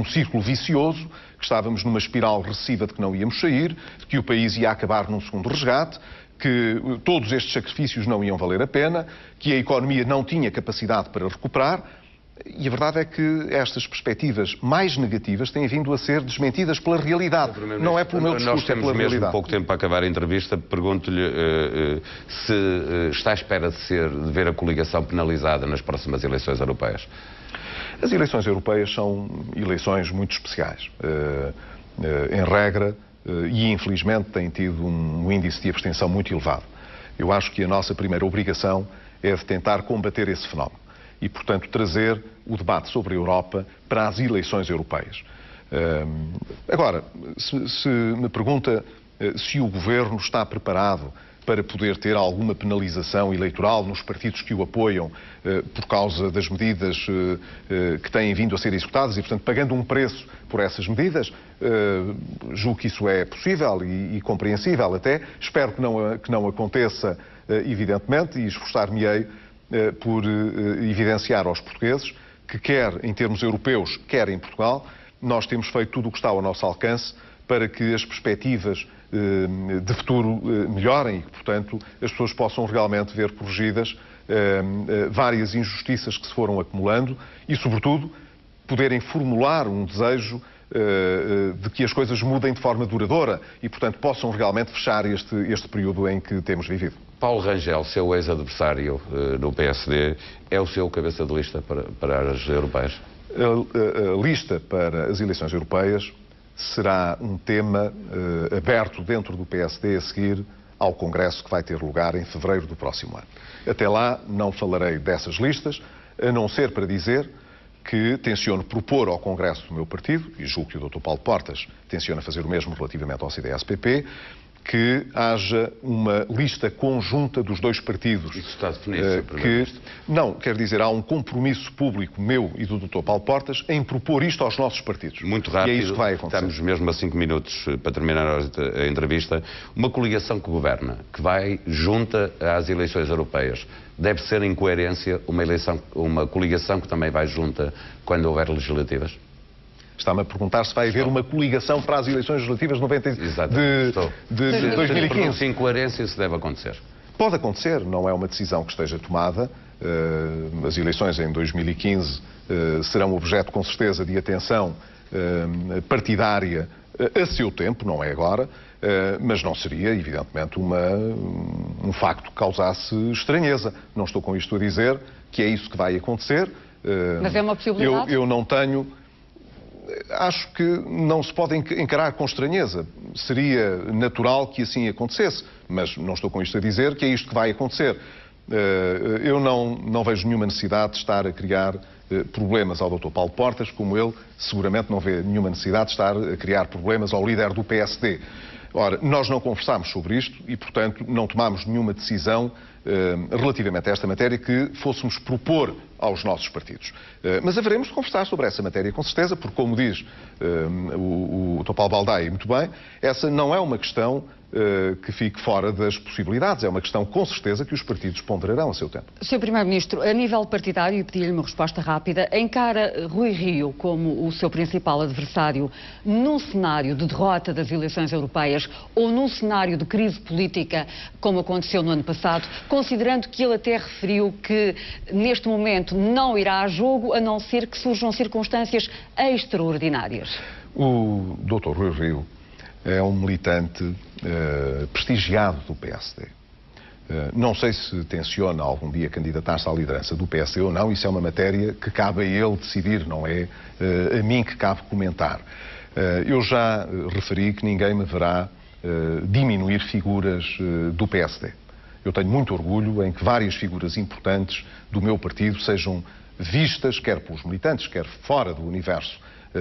círculo vicioso, que estávamos numa espiral recessiva de que não íamos sair, que o país ia acabar num segundo resgate, que todos estes sacrifícios não iam valer a pena, que a economia não tinha capacidade para recuperar. E a verdade é que estas perspectivas mais negativas têm vindo a ser desmentidas pela realidade. Não é pelo meu discurso, é pela realidade. Nós temos mesmo pouco tempo para acabar a entrevista. Pergunto-lhe se está à espera de ver a coligação penalizada nas próximas eleições europeias. As eleições europeias são eleições muito especiais. Em regra, e infelizmente têm tido um índice de abstenção muito elevado. Eu acho que a nossa primeira obrigação é de tentar combater esse fenómeno e, portanto, trazer o debate sobre a Europa para as eleições europeias. Agora, se me pergunta se o Governo está preparado para poder ter alguma penalização eleitoral nos partidos que o apoiam por causa das medidas que têm vindo a ser executadas e, portanto, pagando um preço por essas medidas, julgo que isso é possível e compreensível até. Espero que não aconteça, evidentemente, e esforçar-me-ei por evidenciar aos portugueses que, quer em termos europeus, quer em Portugal, nós temos feito tudo o que está ao nosso alcance para que as perspectivas de futuro melhorem e que, portanto, as pessoas possam realmente ver corrigidas várias injustiças que se foram acumulando e, sobretudo, poderem formular um desejo de que as coisas mudem de forma duradoura e, portanto, possam realmente fechar este período em que temos vivido. Paulo Rangel, seu ex-adversário no PSD, é o seu cabeça de lista para as europeias? A lista para as eleições europeias será um tema aberto dentro do PSD a seguir ao Congresso que vai ter lugar em fevereiro do próximo ano. Até lá não falarei dessas listas, a não ser para dizer que tenciono propor ao Congresso do meu partido, e julgo que o Dr. Paulo Portas tenciona fazer o mesmo relativamente ao CDS-PP, que haja uma lista conjunta dos dois partidos. Isso está definido, Sr. Primeiro-Ministro? Não, quer dizer, há um compromisso público meu e do Dr. Paulo Portas em propor isto aos nossos partidos. Muito rápido, e é isso que vai acontecer. Estamos mesmo a 5 minutos para terminar a entrevista. Uma coligação que governa, que vai junta às eleições europeias, deve ser em coerência uma coligação que também vai junta quando houver legislativas? Está-me a perguntar se vai haver uma coligação para as eleições legislativas de 2015. Sem coerência, isso deve acontecer. Pode acontecer, não é uma decisão que esteja tomada. As eleições em 2015 serão objeto, com certeza, de atenção partidária a seu tempo, não é agora, mas não seria, evidentemente, um facto que causasse estranheza. Não estou com isto a dizer que é isso que vai acontecer. Mas é uma possibilidade? Eu não tenho... Acho que não se pode encarar com estranheza. Seria natural que assim acontecesse, mas não estou com isto a dizer que é isto que vai acontecer. Eu não vejo nenhuma necessidade de estar a criar problemas ao Dr. Paulo Portas, como ele seguramente não vê nenhuma necessidade de estar a criar problemas ao líder do PSD. Ora, nós não conversámos sobre isto e, portanto, não tomámos nenhuma decisão relativamente a esta matéria que fôssemos propor aos nossos partidos. Mas haveremos de conversar sobre essa matéria, com certeza, porque, como diz o Dr. Paulo Baldaia, muito bem, essa não é uma questão que fique fora das possibilidades. É uma questão, com certeza, que os partidos ponderarão a seu tempo. Sr. Primeiro-Ministro, a nível partidário, e pedi-lhe uma resposta rápida, encara Rui Rio como o seu principal adversário num cenário de derrota das eleições europeias ou num cenário de crise política, como aconteceu no ano passado, considerando que ele até referiu que, neste momento, não irá a jogo, a não ser que surjam circunstâncias extraordinárias? O Dr. Rui Rio é um militante prestigiado do PSD. Não sei se tenciona algum dia candidatar-se à liderança do PSD ou não, isso é uma matéria que cabe a ele decidir, não é a mim que cabe comentar. Eu já referi que ninguém me verá diminuir figuras do PSD. Eu tenho muito orgulho em que várias figuras importantes do meu partido sejam vistas, quer pelos militantes, quer fora do universo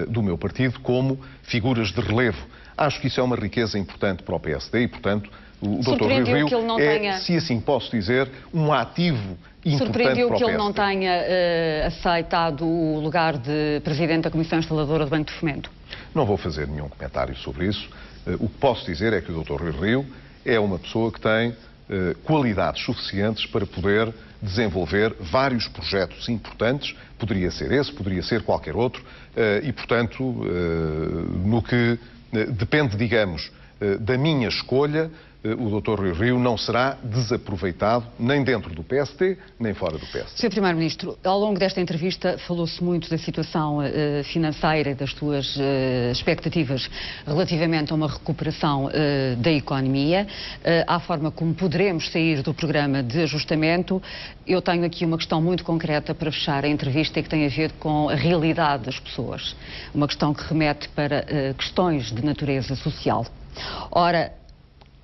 do meu partido, como figuras de relevo. Acho que isso é uma riqueza importante para o PSD e, portanto, o Dr. Rui Rio é, se assim posso dizer, um ativo importante para o PSD. Surpreendeu que ele não tenha aceitado o lugar de Presidente da Comissão Instaladora do Banco de Fomento? Não vou fazer nenhum comentário sobre isso. O que posso dizer é que o Dr. Rui Rio é uma pessoa que tem qualidades suficientes para poder desenvolver vários projetos importantes. Poderia ser esse, poderia ser qualquer outro. E, portanto, no que depende, digamos, da minha escolha, o Dr. Rui Rio não será desaproveitado nem dentro do PST, nem fora do PST. Sr. Primeiro-Ministro, ao longo desta entrevista falou-se muito da situação financeira e das suas expectativas relativamente a uma recuperação da economia, à forma como poderemos sair do programa de ajustamento. Eu tenho aqui uma questão muito concreta para fechar a entrevista e que tem a ver com a realidade das pessoas. Uma questão que remete para questões de natureza social. Ora,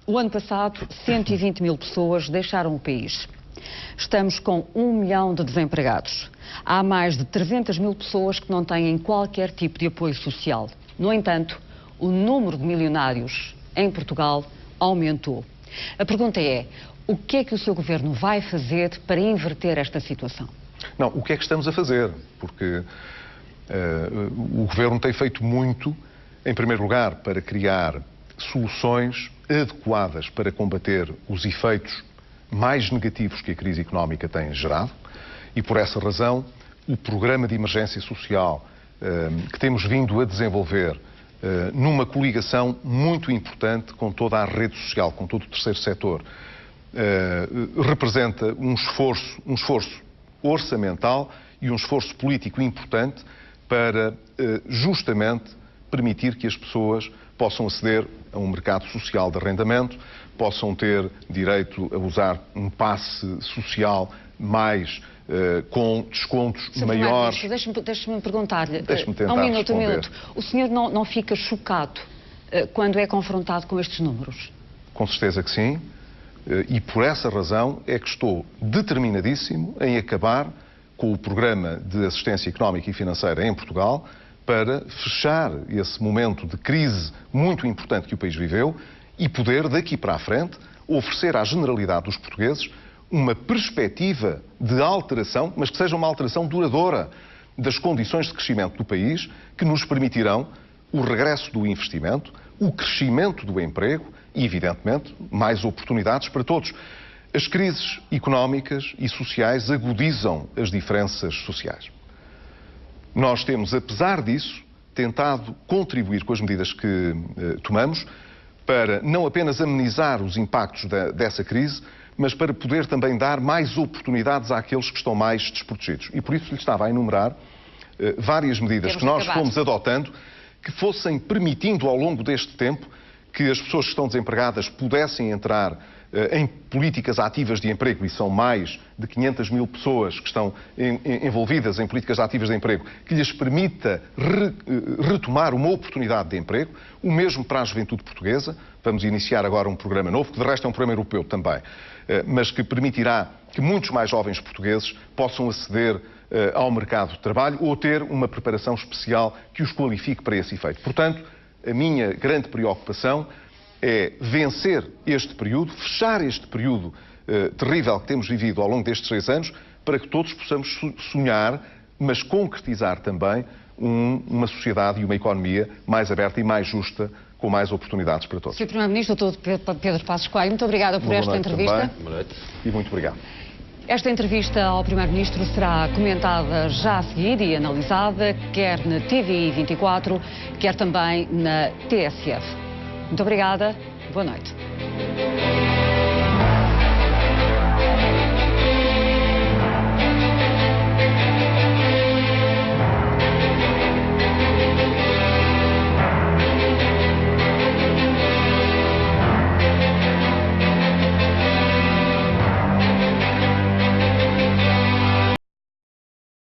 o ano passado, 120 mil pessoas deixaram o país. Estamos com 1 milhão de desempregados. Há mais de 300 mil pessoas que não têm qualquer tipo de apoio social. No entanto, o número de milionários em Portugal aumentou. A pergunta é, o que é que o seu governo vai fazer para inverter esta situação? Não, o que é que estamos a fazer? Porque o governo tem feito muito, em primeiro lugar, para criar soluções adequadas para combater os efeitos mais negativos que a crise económica tem gerado e, por essa razão, o programa de emergência social que temos vindo a desenvolver numa coligação muito importante com toda a rede social, com todo o terceiro setor, representa um esforço orçamental e um esforço político importante para justamente permitir que as pessoas possam aceder a um mercado social de arrendamento, possam ter direito a usar um passe social mais com descontos maiores. Deixe-me perguntar-lhe, tentar um minuto. O senhor não fica chocado quando é confrontado com estes números? Com certeza que sim, e por essa razão é que estou determinadíssimo em acabar com o programa de assistência económica e financeira em Portugal, para fechar esse momento de crise muito importante que o país viveu e poder, daqui para a frente, oferecer à generalidade dos portugueses uma perspectiva de alteração, mas que seja uma alteração duradoura das condições de crescimento do país, que nos permitirão o regresso do investimento, o crescimento do emprego e, evidentemente, mais oportunidades para todos. As crises económicas e sociais agudizam as diferenças sociais. Nós temos, apesar disso, tentado contribuir com as medidas que tomamos para não apenas amenizar os impactos dessa crise, mas para poder também dar mais oportunidades àqueles que estão mais desprotegidos. E por isso lhe estava a enumerar várias medidas que nós fomos adotando, que fossem permitindo ao longo deste tempo que as pessoas que estão desempregadas pudessem entrar em políticas ativas de emprego, e são mais de 500 mil pessoas que estão envolvidas em políticas ativas de emprego, que lhes permita retomar uma oportunidade de emprego, o mesmo para a juventude portuguesa. Vamos iniciar agora um programa novo, que de resto é um programa europeu também, mas que permitirá que muitos mais jovens portugueses possam aceder ao mercado de trabalho ou ter uma preparação especial que os qualifique para esse efeito. Portanto, a minha grande preocupação é vencer este período, fechar este período terrível que temos vivido ao longo destes 6 anos, para que todos possamos sonhar, mas concretizar também uma sociedade e uma economia mais aberta e mais justa, com mais oportunidades para todos. Sr. Primeiro-Ministro, Dr. Pedro Passos Coelho, muito obrigada por esta entrevista. Boa noite. E muito obrigado. Esta entrevista ao Primeiro-Ministro será comentada já a seguir e analisada, quer na TVI 24, quer também na TSF. Muito obrigada. Boa noite.